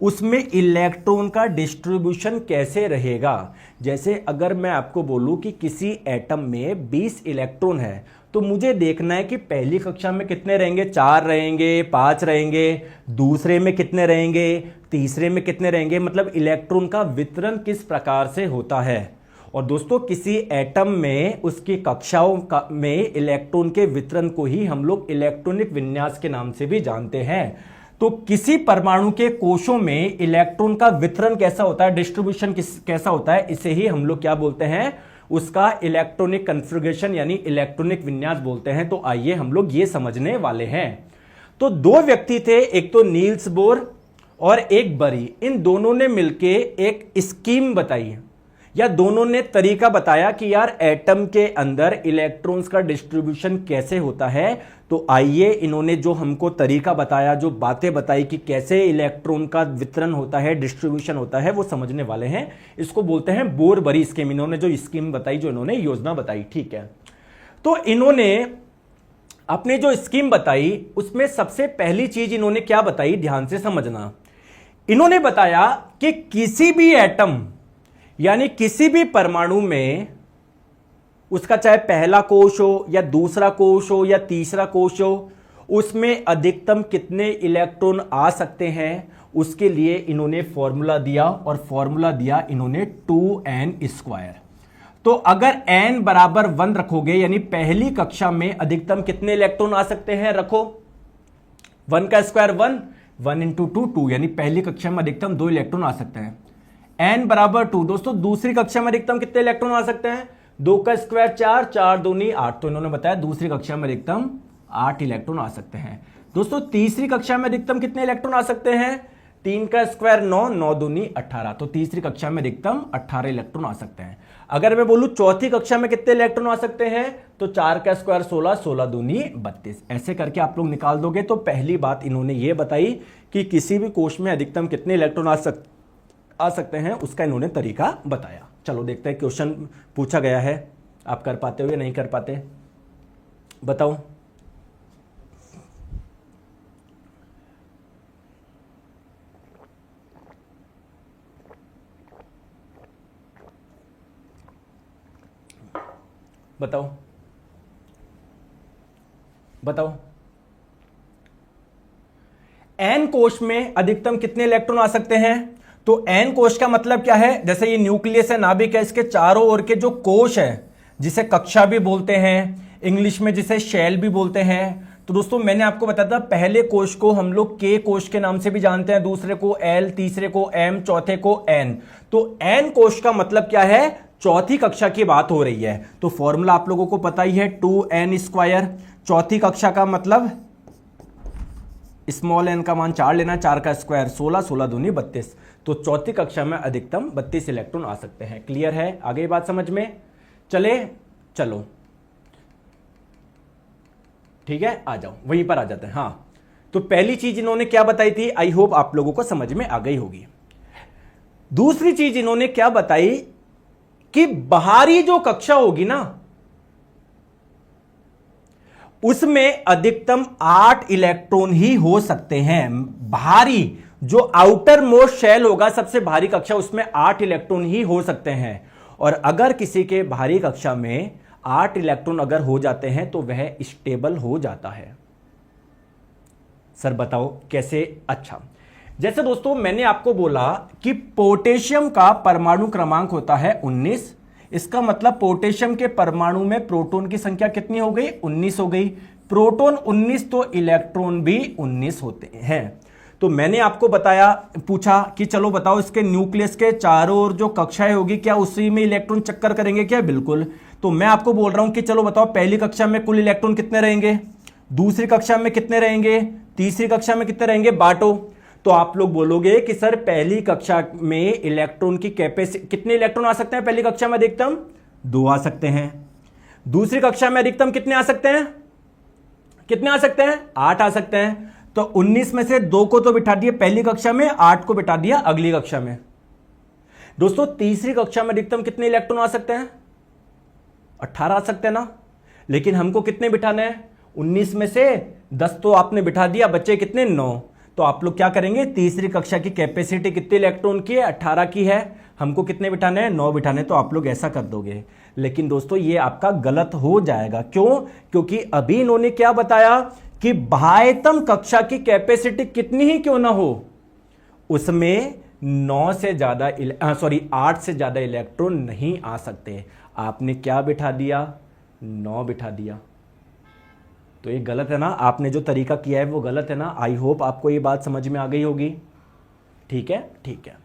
उसमें इलेक्ट्रॉन का डिस्ट्रीब्यूशन कैसे रहेगा। जैसे अगर मैं आपको बोलूं कि किसी एटम में 20 इलेक्ट्रॉन है तो मुझे देखना है कि पहली कक्षा में कितने रहेंगे, 4 रहेंगे, 5 रहेंगे, दूसरे में कितने रहेंगे, तीसरे में कितने रहेंगे, मतलब इलेक्ट्रॉन का वितरण किस प्रकार से होता है। और दोस्तों किसी एटम में उसकी कक्षाओं में इलेक्ट्रॉन के वितरण को ही हम लोग इलेक्ट्रॉनिक विन्यास के नाम से भी जानते हैं। तो किसी परमाणु के कोशों में इलेक्ट्रॉन का वितरण कैसा होता है, डिस्ट्रीब्यूशन कैसा होता है, इसे ही हम लोग क्या बोलते हैं, उसका इलेक्ट्रॉनिक कॉन्फ़िगरेशन यानी इलेक्ट्रॉनिक विन्यास बोलते हैं। तो आइए हम लोग ये समझने वाले हैं। तो दो व्यक्ति थे, एक तो नील्स बोर और एक बरी। इन दोनों ने मिलके एक स्कीम बताई या दोनों ने तरीका बताया कि यार एटम के अंदर इलेक्ट्रॉन्स का डिस्ट्रीब्यूशन कैसे होता है। तो आइए इन्होंने जो हमको तरीका बताया, जो बातें बताई कि कैसे इलेक्ट्रॉन का वितरण होता है, डिस्ट्रीब्यूशन होता है, वो समझने वाले हैं। इसको बोलते हैं बोर बरी स्कीम। इन्होंने जो स्कीम बताई, जो इन्होंने योजना बताई, ठीक है। तो इन्होंने अपनी जो स्कीम बताई उसमें सबसे पहली चीज इन्होंने क्या बताई, ध्यान से समझना। इन्होंने बताया कि किसी भी एटम यानी किसी भी परमाणु में, उसका चाहे पहला कोश हो या दूसरा कोश हो या तीसरा कोश हो, उसमें अधिकतम कितने इलेक्ट्रॉन आ सकते हैं, उसके लिए इन्होंने फॉर्मूला दिया। और फॉर्मूला दिया इन्होंने 2n²। तो अगर n बराबर 1 रखोगे यानी पहली कक्षा में अधिकतम कितने इलेक्ट्रॉन आ सकते हैं, रखो 1 का स्क्वायर 1, 1 × 2 2, यानी पहली कक्षा में अधिकतम 2 इलेक्ट्रॉन आ सकते हैं। n बराबर 2, दोस्तों दूसरी कक्षा में अधिकतम कितने इलेक्ट्रॉन आ सकते हैं, 2 का स्क्वायर 4, 4 दूनी 8। तो इन्होंने बताया दूसरी कक्षा में अधिकतम 8 इलेक्ट्रॉन आ सकते हैं। दोस्तों तीसरी कक्षा में अधिकतम कितने इलेक्ट्रॉन आ सकते हैं, 3 का स्क्वायर 9, 9 दूनी 18। तो तीसरी कक्षा में अधिकतम 18 इलेक्ट्रॉन आ सकते हैं। अगर मैं बोलूं चौथी कक्षा में कितने इलेक्ट्रॉन आ सकते हैं, तो 4 का स्क्वायर 16, 16 दूनी 32। ऐसे करके आप लोग निकाल दोगे। तो पहली बात इन्होंने ये बताई कि किसी भी कोश में अधिकतम कितने इलेक्ट्रॉन आ सकते हैं, उसका इन्होंने तरीका बताया। चलो देखते हैं क्वेश्चन पूछा गया है, आप कर पाते हो या नहीं कर पाते, बताओ। बताओ बताओ। एन कोश में अधिकतम कितने इलेक्ट्रॉन आ सकते हैं, तो एन कोश का मतलब क्या है, जैसे ये न्यूक्लियस है, नाभिक है, इसके चारों ओर के जो कोश है, जिसे कक्षा भी बोलते हैं, इंग्लिश में जिसे शेल भी बोलते हैं। तो दोस्तों मैंने आपको बताया था पहले कोश को हम लोग के कोश के नाम से भी जानते हैं, दूसरे को एल, तीसरे को एम, चौथे को एन। तो एन कोश का मतलब क्या है, चौथी कक्षा की बात हो रही है। तो फॉर्मूला आप लोगों को पता ही है, 2n²। चौथी कक्षा का मतलब स्मॉल एन का मान 4 लेना, 4 का स्क्वायर 16, 16 दूनी 32। तो चौथी कक्षा में अधिकतम 32 इलेक्ट्रॉन आ सकते हैं। क्लियर है, आगे बात समझ में चले, चलो ठीक है, आ जाओ वहीं पर आ जाते हैं। हाँ, तो पहली चीज इन्होंने क्या बताई थी, आई होप आप लोगों को समझ में आ गई होगी। दूसरी चीज इन्होंने क्या बताई कि बाहरी जो कक्षा होगी ना, उसमें अधिकतम 8 इलेक्ट्रॉन ही हो सकते हैं। बाहरी जो आउटर मोस्ट शेल होगा, सबसे भारी कक्षा, उसमें 8 इलेक्ट्रॉन ही हो सकते हैं। और अगर किसी के भारी कक्षा में 8 इलेक्ट्रॉन अगर हो जाते हैं तो वह स्टेबल हो जाता है। सर बताओ कैसे। अच्छा, जैसे दोस्तों मैंने आपको बोला कि पोटेशियम का परमाणु क्रमांक होता है 19। इसका मतलब पोटेशियम के परमाणु में प्रोटॉन की संख्या कितनी हो गई? 19 हो गई। प्रोटॉन 19 तो इलेक्ट्रॉन भी 19 होते हैं। तो मैंने आपको बताया, पूछा कि चलो बताओ इसके न्यूक्लियस के चारों ओर जो कक्षाएं होगी क्या उसी में इलेक्ट्रॉन चक्कर करेंगे क्या? बिल्कुल। तो मैं आपको बोल रहा हूं कि चलो बताओ पहली कक्षा में कुल इलेक्ट्रॉन कितने रहेंगे, दूसरी कक्षा में कितने रहेंगे, तीसरी कक्षा में कितने रहेंगे, बांटो। तो आप लोग बोलोगे कि सर पहली कक्षा में इलेक्ट्रॉन की कैपेसिटी, कितने इलेक्ट्रॉन आ सकते हैं पहली कक्षा में? अधिकतम 2 आ सकते हैं। दूसरी कक्षा में अधिकतम कितने आ सकते हैं? कितने आ सकते हैं? 8 आ सकते हैं। तो 19 में से 2 को तो बिठा दिया पहली कक्षा में, 8 को बिठा दिया अगली कक्षा में। दोस्तों तीसरी कक्षा में अधिकतम कितने इलेक्ट्रॉन आ सकते हैं? 18 आ सकते हैं ना। लेकिन हमको कितने बिठाने हैं? 19 में से 10 तो आपने बिठा दिया, बच्चे कितने? 9। तो आप लोग क्या करेंगे, तीसरी कक्षा की कैपेसिटी कितने इलेक्ट्रॉन की है? 18 की है। हमको कितने बिठाने हैं? 9 बिठाने। तो आप लोग ऐसा कर दोगे। लेकिन दोस्तों ये आपका गलत हो जाएगा। क्यों? क्योंकि अभी इन्होंने क्या बताया कि बाह्यतम कक्षा की कैपेसिटी कितनी ही क्यों ना हो, उसमें 8 से ज्यादा इलेक्ट्रॉन नहीं आ सकते। आपने क्या बिठा दिया? 9 बिठा दिया। तो ये गलत है ना, आपने जो तरीका किया है वो गलत है ना। आई होप आपको ये बात समझ में आ गई होगी। ठीक है, ठीक है।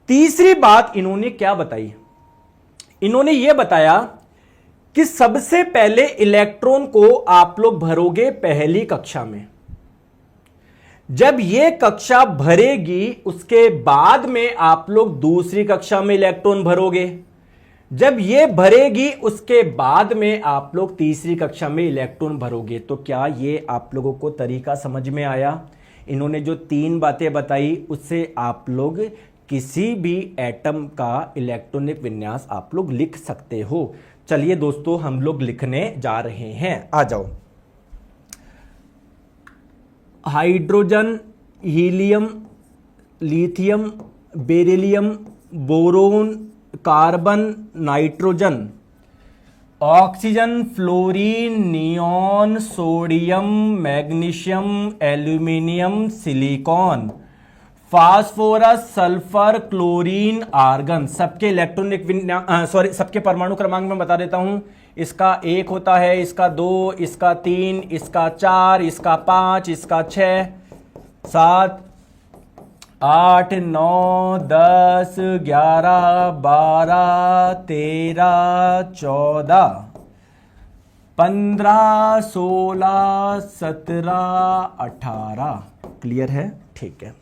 तीसरी बात इन्होंने क्या बताई? इन्होंने ये बताया कि सबसे पहले इलेक्ट्रॉन को आप लोग भरोगे पहली कक्षा में। जब ये कक्षा भरेगी उसके बाद में आप लोग दूसरी कक्षा में इलेक्ट्रॉन भरोगे। जब ये भरेगी उसके बाद में आप लोग तीसरी कक्षा में इलेक्ट्रॉन भरोगे। तो क्या ये आप लोगों को तरीका समझ में आया? इन्होंने जो 3 बातें बताई उससे आप लोग किसी भी एटम का इलेक्ट्रॉनिक विन्यास आप लोग लिख सकते हो। चलिए दोस्तों हम लोग लिखने जा रहे हैं, आ जाओ। Hydrogen, helium, lithium, beryllium, boron, carbon, nitrogen, oxygen, fluorine, neon, sodium, magnesium, aluminium, silicon, phosphorus, sulphur, chlorine, argon. सबके इलेक्ट्रॉनिक सबके परमाणु क्रमांक में बता देता हूं। इसका 1 होता है, इसका 2, इसका 3, इसका 4, इसका 5, इसका 6, 7, 8, 9, 10, 11, 12, 13, 14, 15, 16, 17, 18। क्लियर है? ठीक है।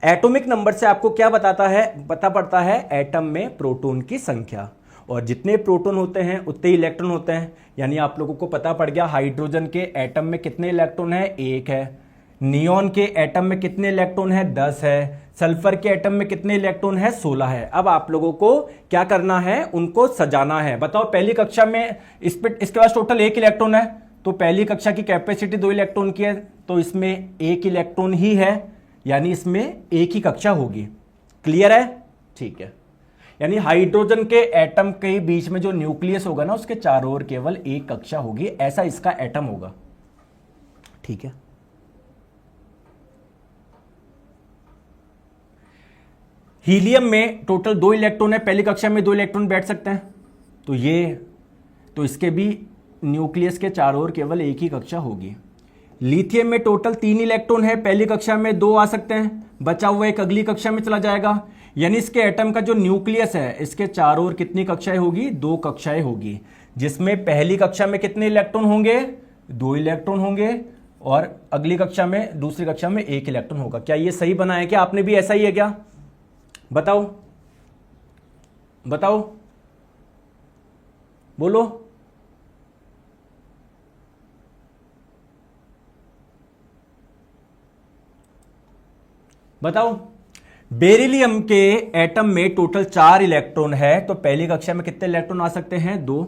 एटॉमिक नंबर से आपको क्या बताता है? पता पड़ता है एटम में प्रोटॉन की संख्या, और जितने प्रोटॉन होते हैं उतने इलेक्ट्रॉन होते हैं। यानी आप लोगों को पता पड़ गया हाइड्रोजन के एटम में कितने इलेक्ट्रॉन है? 1 है। नियॉन के एटम में कितने इलेक्ट्रॉन है? 10 है। सल्फर के एटम में कितने इलेक्ट्रॉन है? 16 है। अब आप लोगों को क्या करना है? उनको सजाना है। बताओ पहली कक्षा में इसके पास टोटल 1 इलेक्ट्रॉन है, तो पहली कक्षा की कैपेसिटी 2 इलेक्ट्रॉन की है, तो इसमें 1 इलेक्ट्रॉन ही है, यानी इसमें एक ही कक्षा होगी। क्लियर है? ठीक है। यानी हाइड्रोजन के एटम के बीच में जो न्यूक्लियस होगा ना, उसके चारों ओर केवल एक कक्षा होगी, ऐसा इसका एटम होगा। ठीक है। हीलियम में टोटल 2 इलेक्ट्रॉन है, पहली कक्षा में 2 इलेक्ट्रॉन बैठ सकते हैं, तो इसके भी न्यूक्लियस के चारों ओर केवल एक ही कक्षा होगी। लिथियम में टोटल 3 इलेक्ट्रॉन है, पहली कक्षा में 2 आ सकते हैं, बचा हुआ एक अगली कक्षा में चला जाएगा। यानी इसके एटम का जो न्यूक्लियस है, इसके चारों ओर कितनी कक्षाएं होगी? 2 कक्षाएं होगी, जिसमें पहली कक्षा में कितने इलेक्ट्रॉन होंगे? 2 इलेक्ट्रॉन होंगे, और अगली कक्षा में, दूसरी कक्षा में 1 इलेक्ट्रॉन होगा। क्या ये सही बना है? क्या आपने भी ऐसा ही है क्या? बताओ बताओ, बोलो। बताओ। बेरिलियम के एटम में टोटल 4 इलेक्ट्रॉन है, तो पहली कक्षा में कितने इलेक्ट्रॉन आ सकते हैं? 2।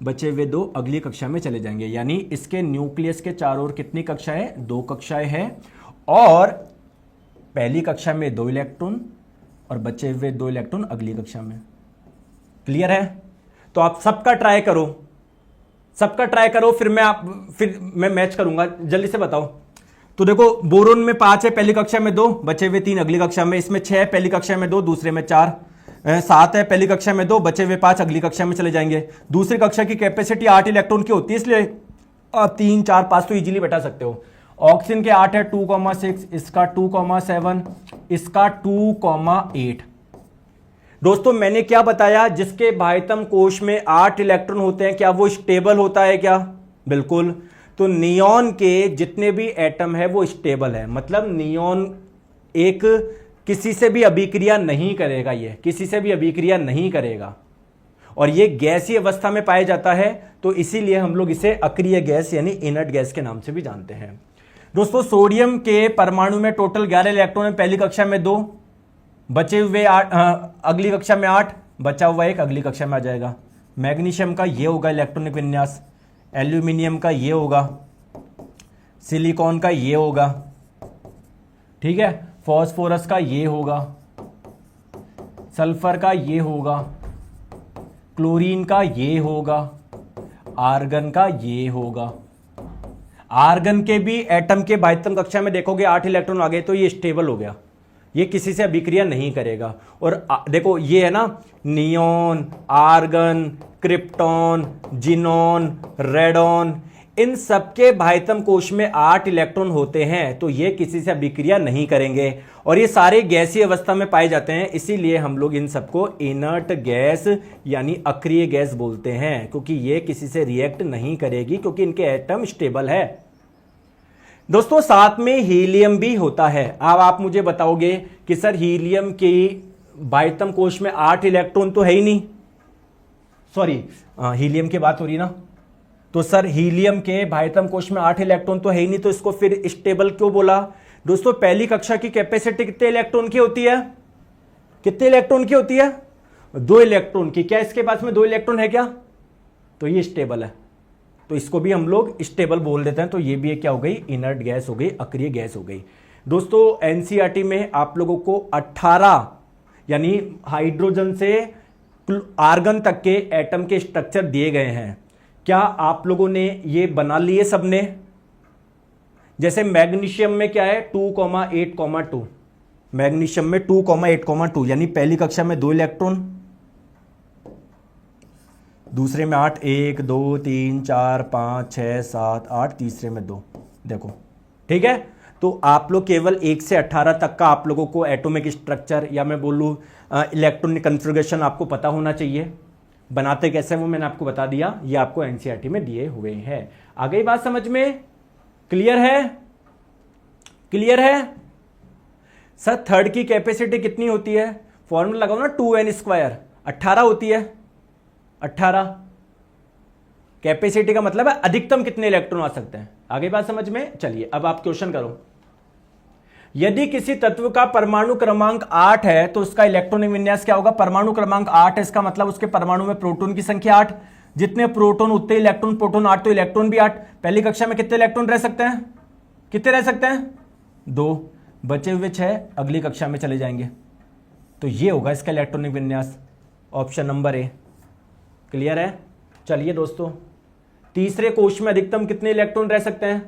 बचे हुए 2 अगली कक्षा में चले जाएंगे। यानी इसके न्यूक्लियस के चारों ओर कितनी कक्षाएं? 2 कक्षाएं हैं, और पहली कक्षा में 2 इलेक्ट्रॉन, और बचे हुए 2 इलेक्ट्रॉन अगली कक्षा में। क्लियर है? तो आप सबका ट्राई करो, सबका ट्राई करो, फिर मैं मैच करूंगा। जल्दी से बताओ। तो देखो बोरोन में 5 है, पहली कक्षा में 2, बचे हुए 3 अगली कक्षा में। इसमें 6 है, पहली कक्षा में 2, दूसरे में 4। 7 है, पहली कक्षा में 2, बचे हुए 5 अगली कक्षा में चले जाएंगे। दूसरी कक्षा की कैपेसिटी 8 इलेक्ट्रॉन की होती है, इसलिए आप 3, 4, 5 तो इजीली बैठा सकते हो। ऑक्सीजन के 8 है, 2,6, इसका 2,7, इसका 2,8। दोस्तों मैंने क्या बताया, जिसके बाह्यतम कोश में 8 इलेक्ट्रॉन होते हैं क्या वो स्टेबल होता है क्या? बिल्कुल। तो नियॉन के जितने भी एटम है वो स्टेबल है, मतलब नियॉन एक किसी से भी अभिक्रिया नहीं करेगा, ये किसी से भी अभिक्रिया नहीं करेगा, और ये गैसीय अवस्था में पाया जाता है, तो इसीलिए हम लोग इसे अक्रिय गैस यानी इनर्ट गैस के नाम से भी जानते हैं। दोस्तों सोडियम के परमाणु में टोटल 11 इलेक्ट्रॉन है, पहली कक्षा में 2, बचे हुए 8, अगली कक्षा में 8, बचा हुआ 1 अगली कक्षा में आ जाएगा। मैग्नीशियम का ये होगा इलेक्ट्रॉनिक विन्यास, एल्यूमिनियम का ये होगा, सिलिकॉन का ये होगा, ठीक है, फॉस्फोरस का ये होगा, सल्फर का ये होगा, क्लोरीन का ये होगा, आर्गन का ये होगा। आर्गन के भी एटम के बाह्यतम कक्षा में देखोगे 8 इलेक्ट्रॉन आ गए, तो ये स्टेबल हो गया, ये किसी से अभिक्रिया नहीं करेगा। और देखो ये है ना, neon, argon, krypton, xenon, radon, इन सबके बाह्यतम कोश में 8 इलेक्ट्रॉन होते हैं, तो ये किसी से अभिक्रिया नहीं करेंगे, और ये सारे गैसीय अवस्था में पाए जाते हैं, इसीलिए हम लोग इन सबको इनर्ट गैस यानी अक्रिय गैस बोलते हैं, क्योंकि ये किसी से रिएक्ट नहीं करेगी, क्योंकि इनके एटम स्टेबल है। दोस्तों साथ में हीलियम भी होता है। अब आप मुझे बताओगे कि सर हीलियम की बाह्यतम कोश में 8 इलेक्ट्रॉन तो है ही नहीं, सॉरी हीलियम की बात हो रही ना, तो सर हीलियम के बाह्यतम कोश में 8 इलेक्ट्रॉन तो है ही नहीं, तो इसको फिर स्टेबल क्यों बोला? दोस्तों पहली कक्षा की कैपेसिटी कितने इलेक्ट्रॉन की होती है? कितने इलेक्ट्रॉन की होती है? 2 इलेक्ट्रॉन की। क्या इसके पास में 2 इलेक्ट्रॉन है क्या? तो ये स्टेबल है, तो इसको भी हम लोग स्टेबल बोल देते हैं। तो ये भी क्या हो गई? इनर्ट गैस हो गई, अक्रिय गैस हो गई। दोस्तों एनसीईआरटी में आप लोगों को 18 यानी हाइड्रोजन से आर्गन तक के एटम के स्ट्रक्चर दिए गए हैं। क्या आप लोगों ने ये बना लिए सबने? जैसे मैग्नीशियम में क्या है 2,8,2, मैग्नीशियम में 2,8,2 यानी पहली कक्षा में 2 इलेक्ट्रॉन, दूसरे में 8, 1 2 3 4 5 6 7 8, तीसरे में 2। देखो ठीक है, तो आप लोग केवल 1 से 18 तक का आप लोगों को एटॉमिक स्ट्रक्चर या मैं बोलूँ इलेक्ट्रॉनिक कन्फिगरेशन आपको पता होना चाहिए। बनाते कैसे वो मैंने आपको बता दिया, ये आपको एनसीईआरटी में दिए हुए हैं। आ गई बात समझ में? क्लियर है? क्लियर है? सर थर्ड की कैपेसिटी कितनी होती है? फॉर्मूला लगाओ ना, 2n², 18 होती है। 18 कैपेसिटी का मतलब है अधिकतम कितने इलेक्ट्रॉन आ सकते हैं। आगे बात समझ में? चलिए अब आप क्वेश्चन करो। यदि किसी तत्व का परमाणु क्रमांक 8 है तो उसका इलेक्ट्रॉनिक विन्यास क्या होगा? परमाणु क्रमांक 8 है, इसका मतलब उसके परमाणु में प्रोटॉन की संख्या 8, जितने प्रोटॉन उतने इलेक्ट्रॉन, प्रोटॉन 8 तो इलेक्ट्रॉन भी 8। पहली कक्षा में कितने इलेक्ट्रॉन रह सकते हैं? कितने रह सकते हैं? 2, बचे हुए 6 अगली कक्षा में चले जाएंगे। तो ये होगा इसका इलेक्ट्रॉनिक विन्यास, ऑप्शन नंबर ए। क्लियर है? चलिए दोस्तों, तीसरे कोश में अधिकतम कितने इलेक्ट्रॉन रह सकते हैं?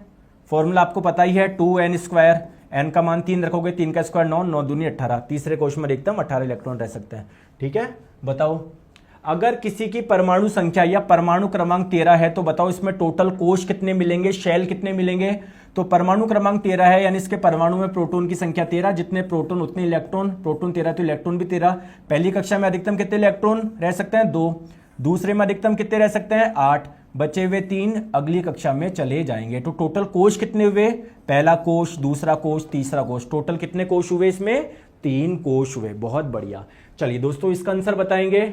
फॉर्मूला आपको पता ही है, 2n², n का मान 3 रखोगे, 3 का स्क्वायर 9, 9 दूनी 18। तीसरे कोश में अधिकतम 18 इलेक्ट्रॉन रह सकते हैं। ठीक है, बताओ अगर किसी की परमाणु संख्या या परमाणु क्रमांक 13 है तो बताओ इसमें टोटल कोश कितने मिलेंगे, शेल कितने मिलेंगे? तो परमाणु क्रमांक 13 है यानी इसके परमाणु में प्रोटॉन की संख्या 13, जितने प्रोटॉन उतने इलेक्ट्रॉन, प्रोटॉन 13 तो इलेक्ट्रॉन भी 13। पहली कक्षा में अधिकतम कितने इलेक्ट्रॉन रह सकते हैं? 2। दूसरे में अधिकतम कितने रह सकते हैं? 8। बचे हुए 3 अगली कक्षा में चले जाएंगे। तो टोटल कोश कितने हुए? पहला कोश, दूसरा कोश, तीसरा कोश, टोटल कितने कोश हुए इसमें? 3 कोश हुए। बहुत बढ़िया। चलिए दोस्तों इसका आंसर बताएंगे।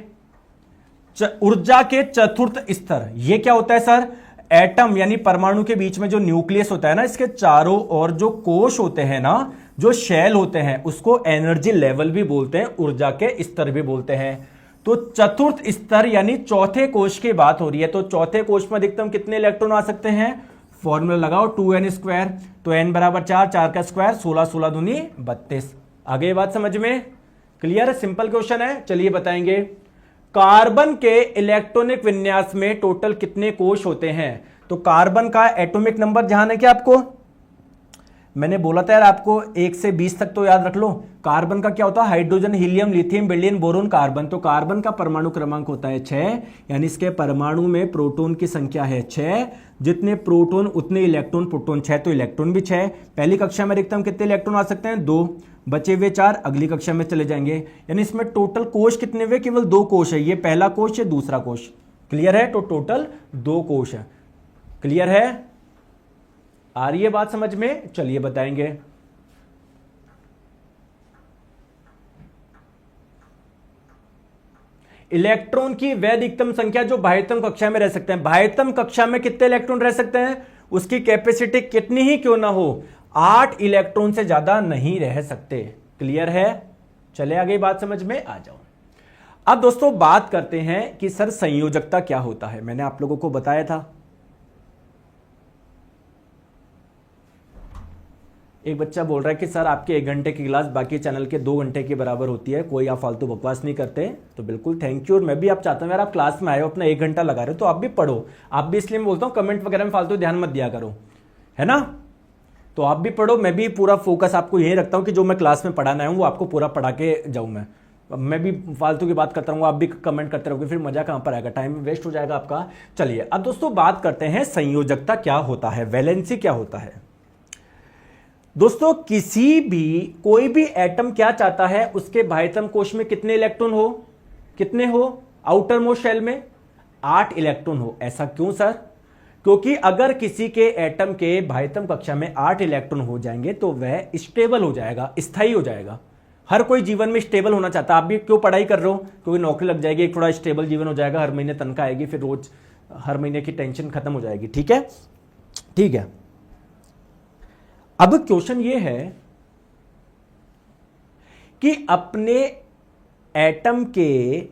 ऊर्जा के चतुर्थ स्तर, ये क्या होता है सर? एटम यानी परमाणु के बीच में जो न्यूक्लियस होता है ना, इसके चारों ओर जो कोश होते हैं ना, जो शेल होते हैं, उसको एनर्जी लेवल भी बोलते हैं, ऊर्जा के स्तर भी बोलते हैं। तो चतुर्थ स्तर यानी चौथे कोश की बात हो रही है। तो चौथे कोश में अधिकतम कितने इलेक्ट्रॉन आ सकते हैं? फॉर्मूला लगाओ, 2n², तो n बराबर 4, 4 का स्क्वायर 16, 16 दूनी 32। आगे बात समझ में? क्लियर? सिंपल क्वेश्चन है। चलिए बताएंगे, कार्बन के इलेक्ट्रॉनिक विन्यास में टोटल कितने कोश होते हैं? तो कार्बन का एटॉमिक नंबर ध्यान है क्या आपको? मैंने बोला था यार आपको 1 से 20 तक तो याद रख लो। कार्बन का क्या होता है, hydrogen, helium, lithium, beryllium, boron, carbon. तो कार्बन का परमाणु क्रमांक होता है 6, यानी इसके परमाणु में प्रोटॉन की संख्या है 6। जितने प्रोटॉन उतने इलेक्ट्रॉन, प्रोटॉन 6 तो इलेक्ट्रॉन भी 6। पहली कक्षा में अधिकतम कितने इलेक्ट्रॉन आ सकते हैं, 2, बचे हुए 4 अगली कक्षा में चले जाएंगे। यानी इसमें टोटल कोश कितने हुए, केवल 2 कोश है। ये पहला कोश, ये दूसरा कोश। क्लियर है? तो टोटल 2 कोश है। क्लियर है? आ रही है बात समझ में? चलिए बताएंगे। इलेक्ट्रॉन की वह अधिकतम संख्या जो बाह्यतम कक्षा में रह सकते हैं। बाह्यतम कक्षा में कितने इलेक्ट्रॉन रह सकते हैं, उसकी कैपेसिटी कितनी ही क्यों ना हो, 8 इलेक्ट्रॉन से ज्यादा नहीं रह सकते। क्लियर है? चले आगे बात समझ में आ जाओ। अब दोस्तों बात करते हैं कि सर संयोजकता क्या होता है। मैंने आप लोगों को बताया था, एक बच्चा बोल रहा है कि सर आपके 1 घंटे की क्लास बाकी चैनल के 2 घंटे के बराबर होती है, कोई आप फालतू बकवास नहीं करते। तो बिल्कुल थैंक यू। और मैं भी आप चाहता हूं यार आप क्लास में आए हो, अपना 1 घंटा लगा रहे हो तो आप भी पढ़ो। आप भी, इसलिए मैं बोलता हूं कमेंट वगैरह में फालतू ध्यान मत दिया करो, है ना। तो आप भी पढ़ो, मैं भी पूरा फोकस आपको यही रखता हूं कि जो मैं क्लास में पढ़ाना आया हूं वो आपको पूरा पढ़ा के जाऊं। मैं भी फालतू की बात करता रहूंगा, आप भी कमेंट करते रहोगे, फिर मजा कहां पर आएगा, टाइम वेस्ट हो जाएगा आपका। चलिए अब दोस्तों बात करते हैं संयोजकता क्या होता है, वैलेंसी क्या होता है। दोस्तों किसी भी, कोई भी एटम क्या चाहता है, उसके बाह्यतम कोश में कितने इलेक्ट्रॉन हो, कितने हो, आउटर मोस्ट शेल में 8 इलेक्ट्रॉन हो। ऐसा क्यों सर? क्योंकि अगर किसी के एटम के बाह्यतम कक्षा में 8 इलेक्ट्रॉन हो जाएंगे तो वह स्टेबल हो जाएगा, स्थायी हो जाएगा। हर कोई जीवन में स्टेबल होना चाहता है। आप भी क्यों पढ़ाई कर रहे हो, क्योंकि नौकरी लग जाएगी, एक थोड़ा स्टेबल जीवन हो जाएगा, हर महीने तनख्वाह आएगी, फिर रोज हर महीने की टेंशन खत्म हो जाएगी। ठीक है, ठीक है। अब क्वेश्चन ये है कि अपने एटम के,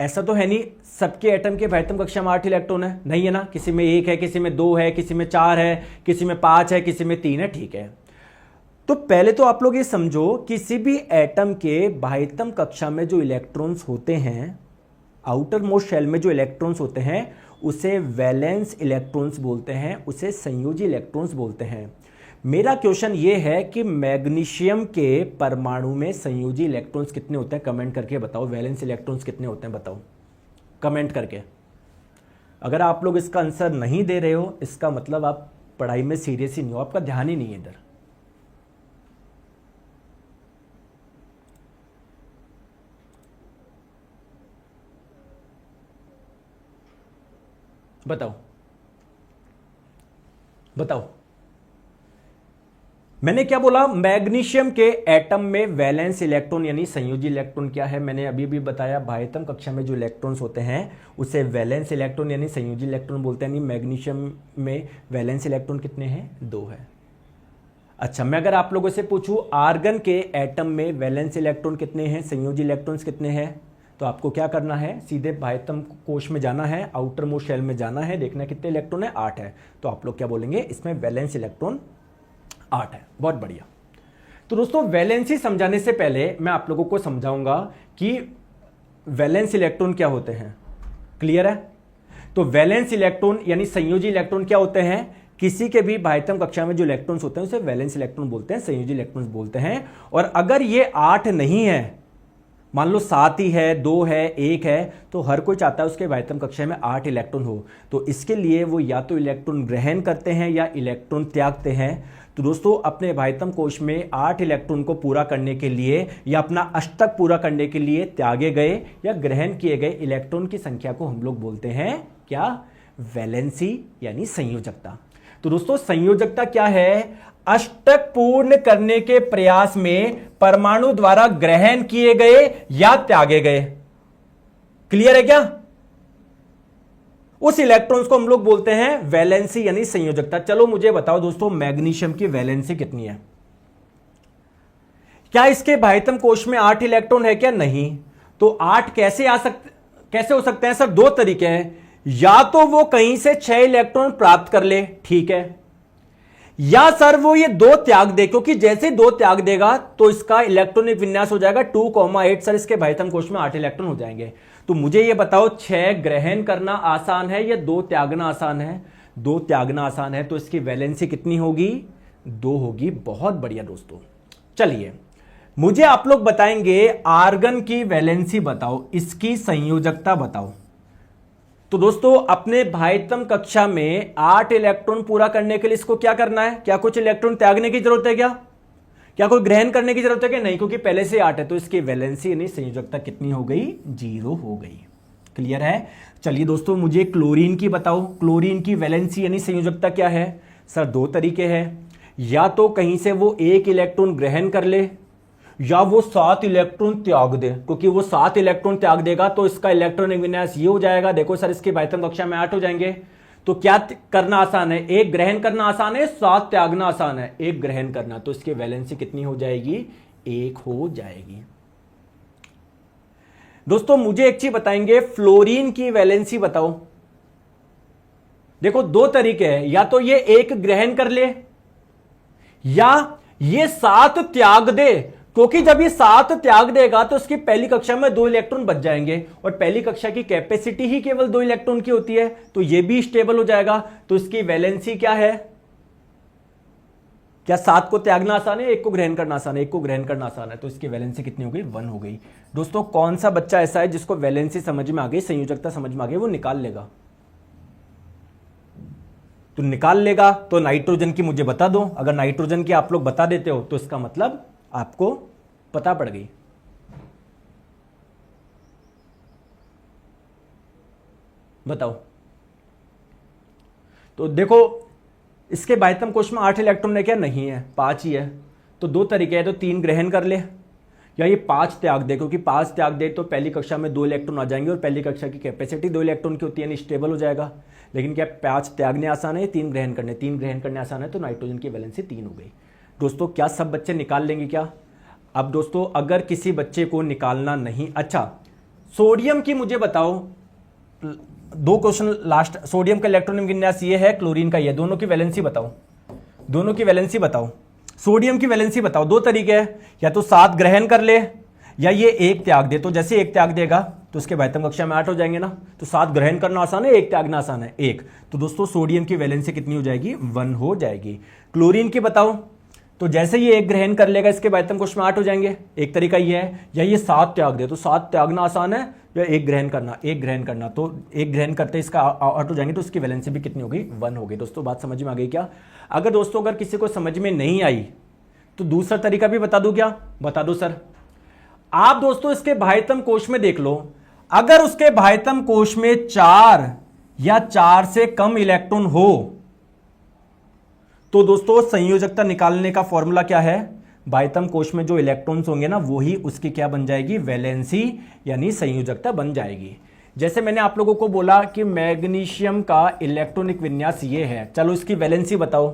ऐसा तो है नहीं सबके एटम के बाह्यतम कक्षा में 8 इलेक्ट्रॉन है, नहीं है ना। किसी में 1 है, किसी में 2 है, किसी में 4 है, किसी में 5 है, किसी में 3 है। ठीक है, तो पहले तो आप लोग ये समझो, किसी भी एटम के बाह्यतम कक्षा में जो इलेक्ट्रॉन्स होते हैं, आउटर मोस्ट शेल में जो इलेक्ट्रॉन्स होते हैं, उसे वैलेंस इलेक्ट्रॉन्स बोलते हैं, उसे संयोजी इलेक्ट्रॉन्स बोलते हैं। मेरा क्वेश्चन ये है कि मैग्नीशियम के परमाणु में संयोजी इलेक्ट्रॉन्स कितने होते हैं, कमेंट करके बताओ। वैलेंस इलेक्ट्रॉन्स कितने होते हैं बताओ कमेंट करके। अगर आप लोग इसका आंसर नहीं दे रहे हो, इसका मतलब आप पढ़ाई में सीरियस ही नहीं हो, आपका ध्यान ही नहीं है इधर। बताओ बताओ। मैंने क्या बोला, मैग्नीशियम के एटम में वैलेंस इलेक्ट्रॉन यानी संयोजी इलेक्ट्रॉन क्या है, मैंने अभी भी बताया। बाह्यतम कक्षा में जो इलेक्ट्रॉन्स होते हैं उसे वैलेंस इलेक्ट्रॉन यानी संयोजी इलेक्ट्रॉन बोलते हैं। यानी मैग्नीशियम में वैलेंस इलेक्ट्रॉन कितने हैं, 2 है। अच्छा, मैं अगर आप लोगों से पूछूं आर्गन के एटम में वैलेंस इलेक्ट्रॉन कितने हैं, संयोजी इलेक्ट्रॉन्स कितने हैं, तो आपको क्या करना है, सीधे बाह्यतम कोश में जाना है, आउटर मोस्ट शेल में जाना है, देखना कितने इलेक्ट्रॉन है, 8 है। तो आप लोग क्या बोलेंगे, इसमें वैलेंस इलेक्ट्रॉन 8 है। बहुत बढ़िया। तो दोस्तों वैलेंसी समझाने से पहले मैं आप लोगों को समझाऊंगा कि वैलेंस इलेक्ट्रॉन क्या होते हैं। क्लियर है? तो वैलेंस इलेक्ट्रॉन यानी संयोजी इलेक्ट्रॉन क्या होते हैं, किसी के भी बाह्यतम कक्षा में जो इलेक्ट्रॉन्स होते हैं उसे वैलेंस इलेक्ट्रॉन बोलते हैं, संयोजी इलेक्ट्रॉन्स बोलते हैं। और अगर ये 8 नहीं है, मान लो 7 ही है, 2 है, 1 है, तो हर कोई चाहता है उसके बाह्यतम कक्षा में 8 इलेक्ट्रॉन हो। तो इसके लिए वो या तो इलेक्ट्रॉन ग्रहण करते हैं या इलेक्ट्रॉन त्यागते हैं। तो दोस्तों अपने बाह्यतम कोश में 8 इलेक्ट्रॉन को पूरा करने के लिए या अपना अष्टक पूरा करने के लिए त्यागे गए या ग्रहण किए गए इलेक्ट्रॉन की संख्या को हम लोग बोलते हैं क्या, वैलेंसी यानी संयोजकता। तो दोस्तों संयोजकता क्या है, अष्टक पूर्ण करने के प्रयास में परमाणु द्वारा ग्रहण किए गए या त्यागे गए। क्लियर है क्या? उस इलेक्ट्रॉन्स को हम लोग बोलते हैं वैलेंसी यानी संयोजकता। चलो मुझे बताओ दोस्तों, मैग्नीशियम की वैलेंसी कितनी है? क्या इसके बाह्यतम कोश में 8 इलेक्ट्रॉन है क्या? नहीं। तो 8 कैसे हो सकते हैं सर? 2 तरीके हैं, या तो वो कहीं से 6 इलेक्ट्रॉन प्राप्त कर ले, ठीक है, या सर वो ये 2 त्याग दे, क्योंकि जैसे 2 त्याग देगा तो इसका इलेक्ट्रॉनिक विन्यास हो जाएगा 2,8। सर इसके बाह्यतम कोश में 8 इलेक्ट्रॉन हो जाएंगे। तो मुझे ये बताओ 6 ग्रहण करना आसान है या 2 त्यागना आसान है? 2 त्यागना आसान है। तो इसकी वैलेंसी कितनी होगी, 2 होगी। बहुत बढ़िया दोस्तों। चलिए मुझे आप लोग बताएंगे आर्गन की वैलेंसी बताओ, इसकी संयोजकता बताओ। तो दोस्तों अपने भाइतम कक्षा में 8 इलेक्ट्रॉन पूरा करने के लिए इसको क्या करना है? क्या कुछ इलेक्ट्रॉन त्यागने की जरूरत है? क्या कोई ग्रहण करने की जरूरत है कि नहीं? क्योंकि पहले से 8 है, तो इसकी वैलेंसी यानी संयोजकता कितनी हो गई? 0 हो गई। क्लियर है? चलिए दोस्तों मुझे क्लोरीन की बताओ, क्लोरीन की वैलेंसी यानी संयोजकता क्या है? सर 2 तरीके हैं, या तो कहीं से वो 1 इलेक्ट्रॉन ग्रहण कर ले या वो 7 इलेक्ट्रॉन त्याग दे। क्योंकि वो 7 इलेक्ट्रॉन त्याग देगा तो इसका इलेक्ट्रॉनिक विन्यास ये हो जाएगा। देखो सर इसके भाइतम कक्षा में 8 हो जाएंगे, तो क्या करना आसान है? 1 ग्रहण करना आसान है, 7 त्यागना आसान है। 1 ग्रहण करना, तो इसकी वैलेंसी कितनी हो जाएगी? 1 हो जाएगी। दोस्तों मुझे एक चीज बताएंगे, फ्लोरीन की वैलेंसी बताओ। देखो 2 तरीके हैं, या तो ये 1 ग्रहण कर ले या ये 7 त्याग दे। क्योंकि जब ये 7 त्याग देगा तो उसकी पहली कक्षा में 2 इलेक्ट्रॉन बच जाएंगे, और पहली कक्षा की कैपेसिटी ही केवल 2 इलेक्ट्रॉन की होती है, तो ये भी स्टेबल हो जाएगा। तो इसकी वैलेंसी क्या है? क्या 7 को त्यागना आसान है, 1 को ग्रहण करना आसान है? 1 को ग्रहण करना आसान है, तो इसकी वैलेंसी कितनी हो गई? 1 हो गई। दोस्तों कौन सा बच्चा ऐसा है जिसको वैलेंसी समझ में आ गई, संयोजकता समझ में आ गई? वो निकाल लेगा। तो निकाल लेगा तो नाइट्रोजन की मुझे बता दो। अगर नाइट्रोजन की आप लोग बता देते हो तो इसका मतलब आपको पता पड़ गई। बताओ। तो देखो इसके भाइतम कोश में 8 इलेक्ट्रॉन है क्या? नहीं है, 5 ही है। तो 2 तरीके हैं, तो 3 ग्रहण कर ले या ये 5 त्याग दे। क्योंकि 5 त्याग दे तो पहली कक्षा में 2 इलेक्ट्रॉन आ जाएंगे, और पहली कक्षा की कैपेसिटी 2 इलेक्ट्रॉन की होती है, स्टेबल हो जाएगा। लेकिन क्या 5 त्यागने आसान है, 3 ग्रहण करने? 3 ग्रहण करने आसान है, तो नाइट्रोजन की वैलेंसी 3 हो गई। दोस्तों क्या सब बच्चे निकाल लेंगे क्या? अब दोस्तों अगर किसी बच्चे को निकालना नहीं, अच्छा सोडियम की मुझे बताओ। 2 क्वेश्चन लास्ट। सोडियम का इलेक्ट्रॉनिक विन्यास ये है, क्लोरीन का ये, दोनों की वैलेंसी बताओ। दोनों की वैलेंसी बताओ। सोडियम की वैलेंसी बताओ। 2 तरीके हैं, या तो 7 ग्रहण कर ले या ये 1 त्याग दे। तो जैसे 1 त्याग देगा तो उसके भाइतम कक्षा में 8 हो जाएंगे ना। तो 7 ग्रहण करना आसान है, 1 त्यागना आसान है, 1। तो दोस्तों सोडियम की वैलेंसी कितनी हो जाएगी? 1 हो जाएगी। क्लोरीन की बताओ। तो जैसे ये 1 ग्रहण कर लेगा इसके भाइतम कोश में 8 हो जाएंगे। एक तरीका ये है, या ये 7 त्याग दे। तो 7 त्यागना आसान है या 1 ग्रहण करना? 1 ग्रहण करना। तो 1 ग्रहण करते इसका 8 हो जाएंगे, तो उसकी वैलेंसी भी कितनी हो गई? 1 हो गई। दोस्तों बात समझ में आ गई क्या? अगर दोस्तों अगर किसी को समझ में नहीं आई तो दूसरा तरीका भी बता दूं क्या? बता दो सर। आप दोस्तों इसके भाइतम कोश में देख लो, अगर उसके भाइतम कोश में 4 या 4 से कम इलेक्ट्रॉन हो तो दोस्तों संयोजकता निकालने का फॉर्मूला क्या है? भाइतम कोश में जो इलेक्ट्रॉन्स होंगे ना वही उसकी क्या बन जाएगी? वैलेंसी यानी संयोजकता बन जाएगी। जैसे मैंने आप लोगों को बोला कि मैग्नीशियम का इलेक्ट्रॉनिक विन्यास ये है, चलो इसकी वैलेंसी बताओ।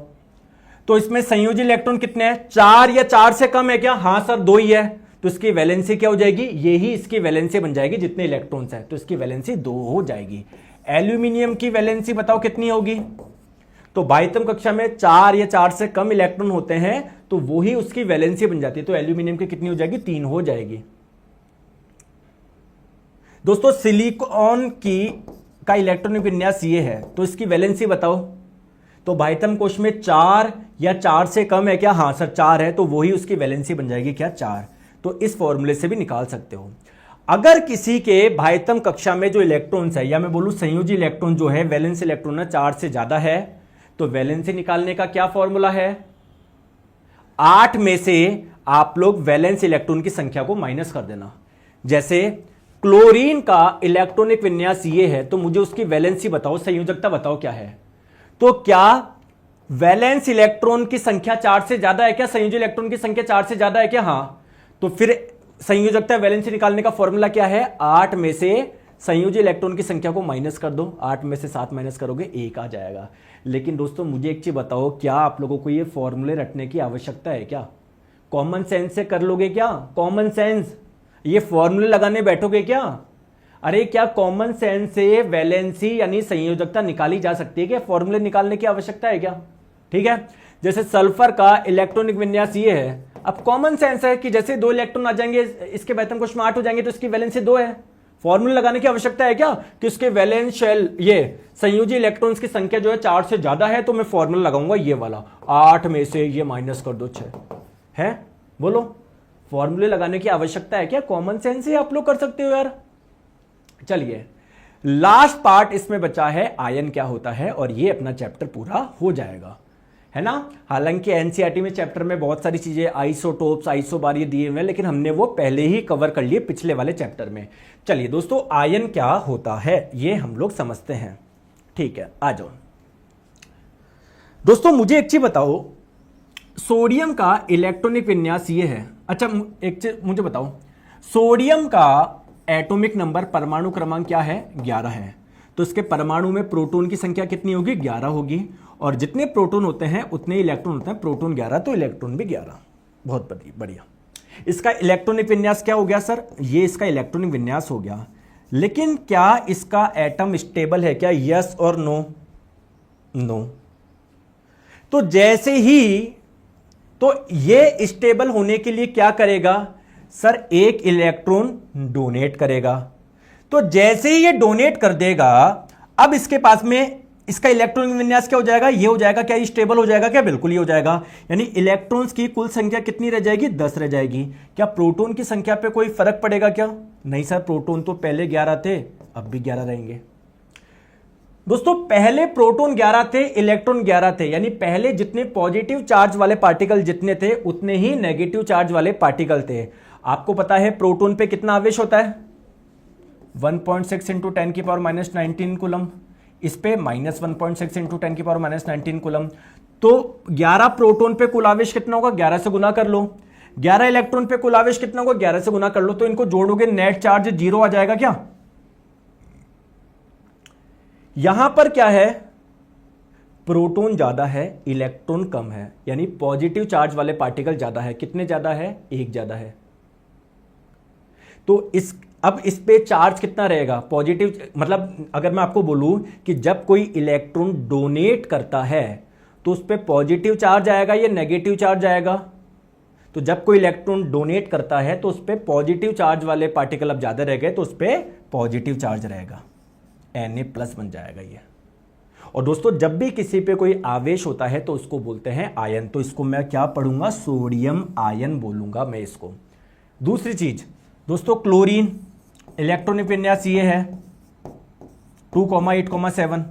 तो इसमें संयोजी इलेक्ट्रॉन कितने हैं? 4 या 4 से कम है क्या? हां सर 2 ही है। तो इसकी वैलेंसी क्या हो जाएगी? यही इसकी वैलेंसी बन जाएगी जितने इलेक्ट्रॉन्स हैं, तो इसकी वैलेंसी 2 हो जाएगी। एल्यूमिनियम की वैलेंसी बताओ कितनी होगी? तो भाइतम कक्षा में 4 या 4 से कम इलेक्ट्रॉन होते हैं तो वही उसकी वैलेंसी बन जाती है। तो एल्यूमिनियम की कितनी हो जाएगी? 3 हो जाएगी। दोस्तों सिलिकॉन की का इलेक्ट्रॉनिक विन्यास ये है, तो इसकी वैलेंसी बताओ। तो भाइतम कोश में 4 या 4 से कम है क्या? हां सर 4 है, तो वही उसकी वैलेंसी बन जाएगी क्या? 4। तो इस फॉर्मूले से भी निकाल सकते हो। अगर किसी के भाइतम कक्षा में जो इलेक्ट्रॉन्स है, या मैं बोलूं संयोजी इलेक्ट्रॉन जो है, वैलेंस इलेक्ट्रॉन है 4 से ज्यादा है, तो वैलेंसी निकालने का क्या फॉर्मूला है? 8 में से आप लोग वैलेंस इलेक्ट्रॉन की संख्या को माइनस कर देना। जैसे क्लोरीन का इलेक्ट्रॉनिक विन्यास ये है, तो मुझे उसकी वैलेंसी बताओ, संयोजकता बताओ क्या है। तो क्या वैलेंस इलेक्ट्रॉन की संख्या 4 से ज्यादा है क्या? संयोजी इलेक्ट्रॉन की संख्या 4 से ज्यादा है क्या? हां। तो फिर संयोजकता वैलेंसी निकालने का फॉर्मूला क्या है? 8 में से संयोजी इलेक्ट्रॉन की संख्या को माइनस कर दो। 8 में से 7 माइनस करोगे 1 आ जाएगा। लेकिन दोस्तों मुझे एक चीज बताओ, क्या आप लोगों को ये फॉर्मूले रटने की आवश्यकता है क्या? कॉमन सेंस से कर लोगे क्या? कॉमन सेंस, ये फॉर्मूले लगाने बैठोगे क्या? अरे क्या कॉमन सेंस से वैलेंसी यानी संयोजकता निकाली जा सकती है क्या? फॉर्मूले निकालने की आवश्यकता है क्या? ठीक है। जैसे सल्फर का इलेक्ट्रॉनिक विन्यास ये है, अब कॉमन सेंस है कि जैसे 2 इलेक्ट्रॉन आ जाएंगे इसके भाइतम कोश में 8 हो जाएंगे, तो इसकी वैलेंसी 2 है। फॉर्मूला लगाने की आवश्यकता है क्या कि उसके वैलेंस शेल ये संयोजी इलेक्ट्रॉन्स की संख्या जो है 4 से ज्यादा है तो मैं फॉर्मूला लगाऊंगा ये वाला, 8 में से ये माइनस कर दो 6 है। बोलो फॉर्मूले लगाने की आवश्यकता है क्या? कॉमन सेंस से आप लोग कर सकते हो यार। चलिए लास्ट पार्ट इसमें बचा है आयन क्या होता है, और ये अपना चैप्टर पूरा हो जाएगा, है ना। हालांकि एनसीईआरटी में चैप्टर में बहुत सारी चीजें आइसोटोप्स आइसोबार ये दिए हुए हैं, लेकिन हमने वो पहले ही कवर कर लिए पिछले वाले चैप्टर में। चलिए दोस्तों आयन क्या होता है ये हम लोग समझते हैं, ठीक है। आ जाओ दोस्तों, मुझे एक चीज बताओ, सोडियम का इलेक्ट्रॉनिक विन्यास ये है। अच्छा एक चीज मुझे बताओ, सोडियम का एटॉमिक नंबर परमाणु क्रमांक क्या है? 11 है। तो इसके परमाणु में प्रोटॉन की संख्या कितनी होगी? 11 होगी, और जितने प्रोटॉन होते हैं उतने इलेक्ट्रॉन होते हैं। प्रोटॉन 11 तो इलेक्ट्रॉन भी 11। बहुत बढ़िया। इसका इलेक्ट्रॉनिक विन्यास क्या हो गया सर? ये इसका इलेक्ट्रॉनिक विन्यास हो गया, लेकिन क्या इसका एटम स्टेबल है क्या? यस और नो? नो। तो जैसे ही तो ये स्टेबल होने के लिए क्या करेगा सर? एक इलेक्ट्रॉन डोनेट करेगा। तो जैसे ही ये डोनेट कर देगा, अब इसके पास में इसका इलेक्ट्रॉनिक विन्यास क्या हो जाएगा? ये हो जाएगा। क्या ये स्टेबल हो जाएगा क्या? बिल्कुल ही हो जाएगा। यानी इलेक्ट्रॉन्स की कुल संख्या कितनी रह जाएगी? 10 रह जाएगी। क्या प्रोटॉन की संख्या पे कोई फर्क पड़ेगा क्या? नहीं सर, प्रोटॉन तो पहले 11 थे, अब भी 11 रहेंगे। दोस्तों पहले प्रोटॉन 11 थे, इलेक्ट्रॉन 11 थे, यानी पहले जितने पॉजिटिव चार्ज वाले पार्टिकल जितने थे उतने ही नेगेटिव चार्ज वाले पार्टिकल थे। आपको पता है प्रोटॉन पे कितना आवेश होता है? 1.6 इंटू 10 की पावर माइनस 19 कूलम। इस पे माइनस 1.6 इंटू 10 की पावर माइनस 19 कूलम। तो 11 प्रोटॉन पे कुल आवेश कितना होगा? 11 से गुना कर लो। 11 इलेक्ट्रॉन पे कुल आवेश कितना होगा? 11 से गुना कर लो। तो इनको जोड़ोगे नेट चार्ज 0 आ जाएगा क्या? यहां पर क्या है? प्रोटॉन ज्यादा है, इलेक्ट्रॉन कम है, यानी पॉजिटिव चार्ज वाले पार्टिकल ज्यादा है। कितने ज्यादा है? एक ज्यादा है। तो अब इस पे चार्ज कितना रहेगा? पॉजिटिव, मतलब अगर मैं आपको बोलूं कि जब कोई इलेक्ट्रॉन डोनेट करता है तो उस पे पॉजिटिव चार्ज आएगा या नेगेटिव चार्ज आएगा? तो जब कोई इलेक्ट्रॉन डोनेट करता है तो उस पे पॉजिटिव चार्ज वाले पार्टिकल अब ज्यादा रह गए, तो उस पे पॉजिटिव चार्ज रहेगा, Na+ बन जाएगा ये। और दोस्तों जब भी किसी पे कोई आवेश होता है तो उसको बोलते हैं आयन। तो इसको मैं क्या पढ़ूंगा? सोडियम आयन बोलूंगा मैं इसको। दूसरी चीज दोस्तों, क्लोरीन इलेक्ट्रॉनिक विन्यास ये है 2,8,7।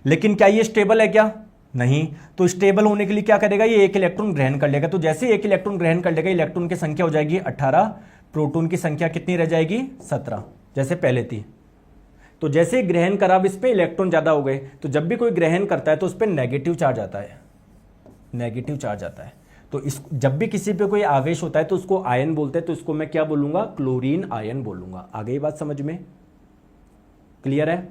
लेकिन क्या ये स्टेबल है क्या? नहीं। तो स्टेबल होने के लिए क्या करेगा? ये एक इलेक्ट्रॉन ग्रहण कर लेगा। तो जैसे एक इलेक्ट्रॉन ग्रहण कर लेगा, इलेक्ट्रॉन की संख्या हो जाएगी 18, प्रोटॉन की संख्या कितनी रह जाएगी? 17, जैसे पहले थी। तो जैसे ग्रहण करा, अब इस पे इलेक्ट्रॉन ज्यादा हो गए। तो जब भी कोई ग्रहण करता है तो उस पर नेगेटिव चार्ज आता है, नेगेटिव चार्ज आता है। तो इस जब भी किसी पे कोई आवेश होता है तो उसको आयन बोलते हैं। तो इसको मैं क्या बोलूंगा? क्लोरीन आयन बोलूंगा। आ गई बात समझ में? क्लियर है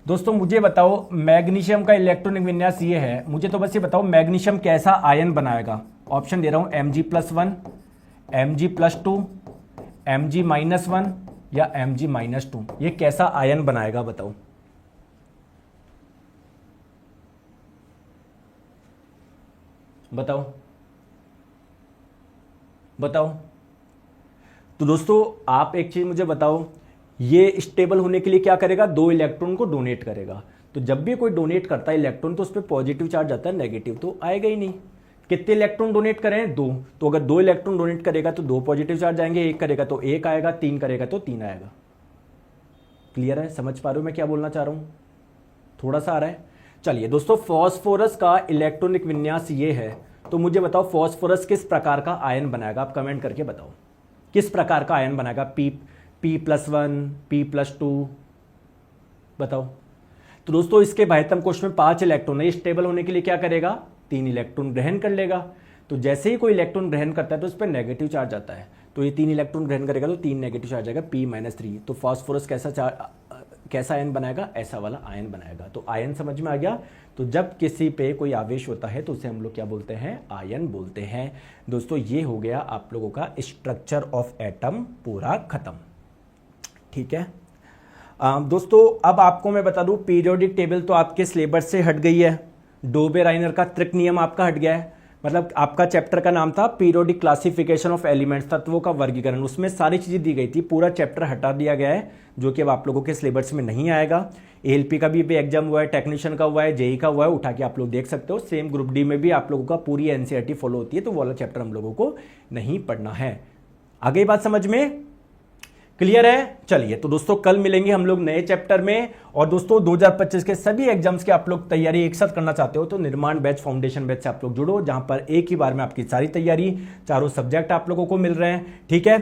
दोस्तों? मुझे बताओ मैग्नीशियम का इलेक्ट्रॉनिक विन्यास ये है। मुझे तो बस ये बताओ मैग्नीशियम कैसा आयन बनाएगा? ऑप्शन दे रहा हूं, Mg+1, Mg+2, Mg-1 या Mg-2। ये कैसा आयन बनाएगा बताओ? बताओ बताओ। तो दोस्तों आप एक चीज मुझे बताओ, ये स्टेबल होने के लिए क्या करेगा? 2 इलेक्ट्रॉन को डोनेट करेगा। तो जब भी कोई डोनेट करता है इलेक्ट्रॉन तो उस पर पॉजिटिव चार्ज आता है, नेगेटिव तो आएगा ही नहीं। कितने इलेक्ट्रॉन डोनेट करें? 2। तो अगर 2 इलेक्ट्रॉन डोनेट करेगा तो 2 पॉजिटिव चार्ज आएंगे, 1 करेगा तो 1 आएगा, 3 करेगा तो 3 आएगा। क्लियर है? समझ पा रहे हो मैं क्या बोलना चाह रहा हूं? थोड़ा सा आ रहा है? चलिए दोस्तों, फॉस्फोरस का इलेक्ट्रॉनिक विन्यास ये है। तो मुझे बताओ फॉस्फोरस किस प्रकार का आयन बनाएगा? आप कमेंट करके बताओ किस प्रकार का आयन बनाएगा? P+1, P+2 बताओ। तो दोस्तों इसके 72 कोश में 5 इलेक्ट्रॉन है। स्टेबल होने के लिए क्या करेगा? 3 इलेक्ट्रॉन ग्रहण कर लेगा। तो जैसे ही कोई इलेक्ट्रॉन ग्रहण करता है तो उस पर नेगेटिव चार्ज आता है। तो ये 3 इलेक्ट्रॉन ग्रहण करेगा तो 3 नेगेटिव चार्ज आएगा, P-3। तो फॉस्फोरस कैसा आयन बनाएगा? ऐसा वाला आयन बनाएगा। तो आयन समझ में आ गया? तो जब किसी पे कोई आवेश होता है तो उसे हम लोग क्या बोलते हैं? आयन बोलते हैं। दोस्तों ये हो गया आप लोगों का स्ट्रक्चर ऑफ एटम पूरा खत्म। ठीक है दोस्तों, अब आपको मैं बता दूं पीरियोडिक टेबल तो आपके सिलेबस से हट गई है। डोबे-राइनर का त्रिक नियम आपका हट गया है। मतलब आपका चैप्टर का नाम था पीरियोडिक क्लासिफिकेशन ऑफ एलिमेंट्स, तत्वों का वर्गीकरण, उसमें सारी चीजें दी गई थी, पूरा चैप्टर हटा दिया गया है जो कि अब आप लोगों के सिलेबस में नहीं आएगा। एएलपी का भी एग्जाम हुआ है, टेक्नीशियन का हुआ है, जेई का हुआ है, उठा के आप लोग देख सकते हो। सेम ग्रुप डी में भी आप लोगों का पूरी एनसीईआरटी फॉलो होती है, तो वो वाला चैप्टर हम लोगों को नहीं पढ़ना है। आगे बात समझ में क्लियर है? चलिए, तो दोस्तों कल मिलेंगे हम लोग नए चैप्टर में। और दोस्तों 2025 के सभी एग्जाम्स के आप लोग तैयारी एक साथ करना चाहते हो तो निर्माण बैच, फाउंडेशन बैच से आप लोग जुड़ो, जहां पर एक ही बार में आपकी सारी तैयारी, चारों सब्जेक्ट आप लोगों को मिल रहे हैं। ठीक है,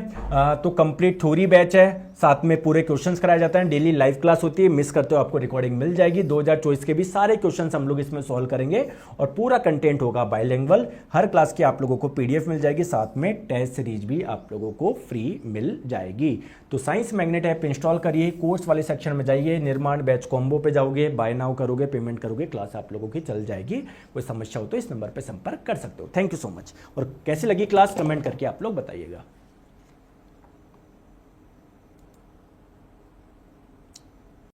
तो कंप्लीट थ्योरी बैच है, साथ में पूरे क्वेश्चंस कराए जाते हैं, डेली लाइव क्लास होती है, मिस करते हो आपको रिकॉर्डिंग मिल जाएगी। 2024 के भी सारे क्वेश्चंस हम लोग इसमें सॉल्व करेंगे और पूरा कंटेंट होगा बाइलिंगुअल। हर क्लास की आप लोगों को पीडीएफ मिल जाएगी, साथ में टेस्ट सीरीज भी आप लोगों को फ्री मिल जाएगी। तो साइंस मैग्नेट ऐप इंस्टॉल करिए, कोर्स वाले सेक्शन में जाइए, निर्माण बैच कॉम्बो पे जाओगे, बाय नाउ करोगे, पेमेंट करोगे, क्लास आप लोगों की चल जाएगी। कोई समस्या हो तो इस नंबर पे संपर्क कर सकते हो। Thank you so much. और कैसी लगी क्लास कमेंट करके आप लोग बताइएगा।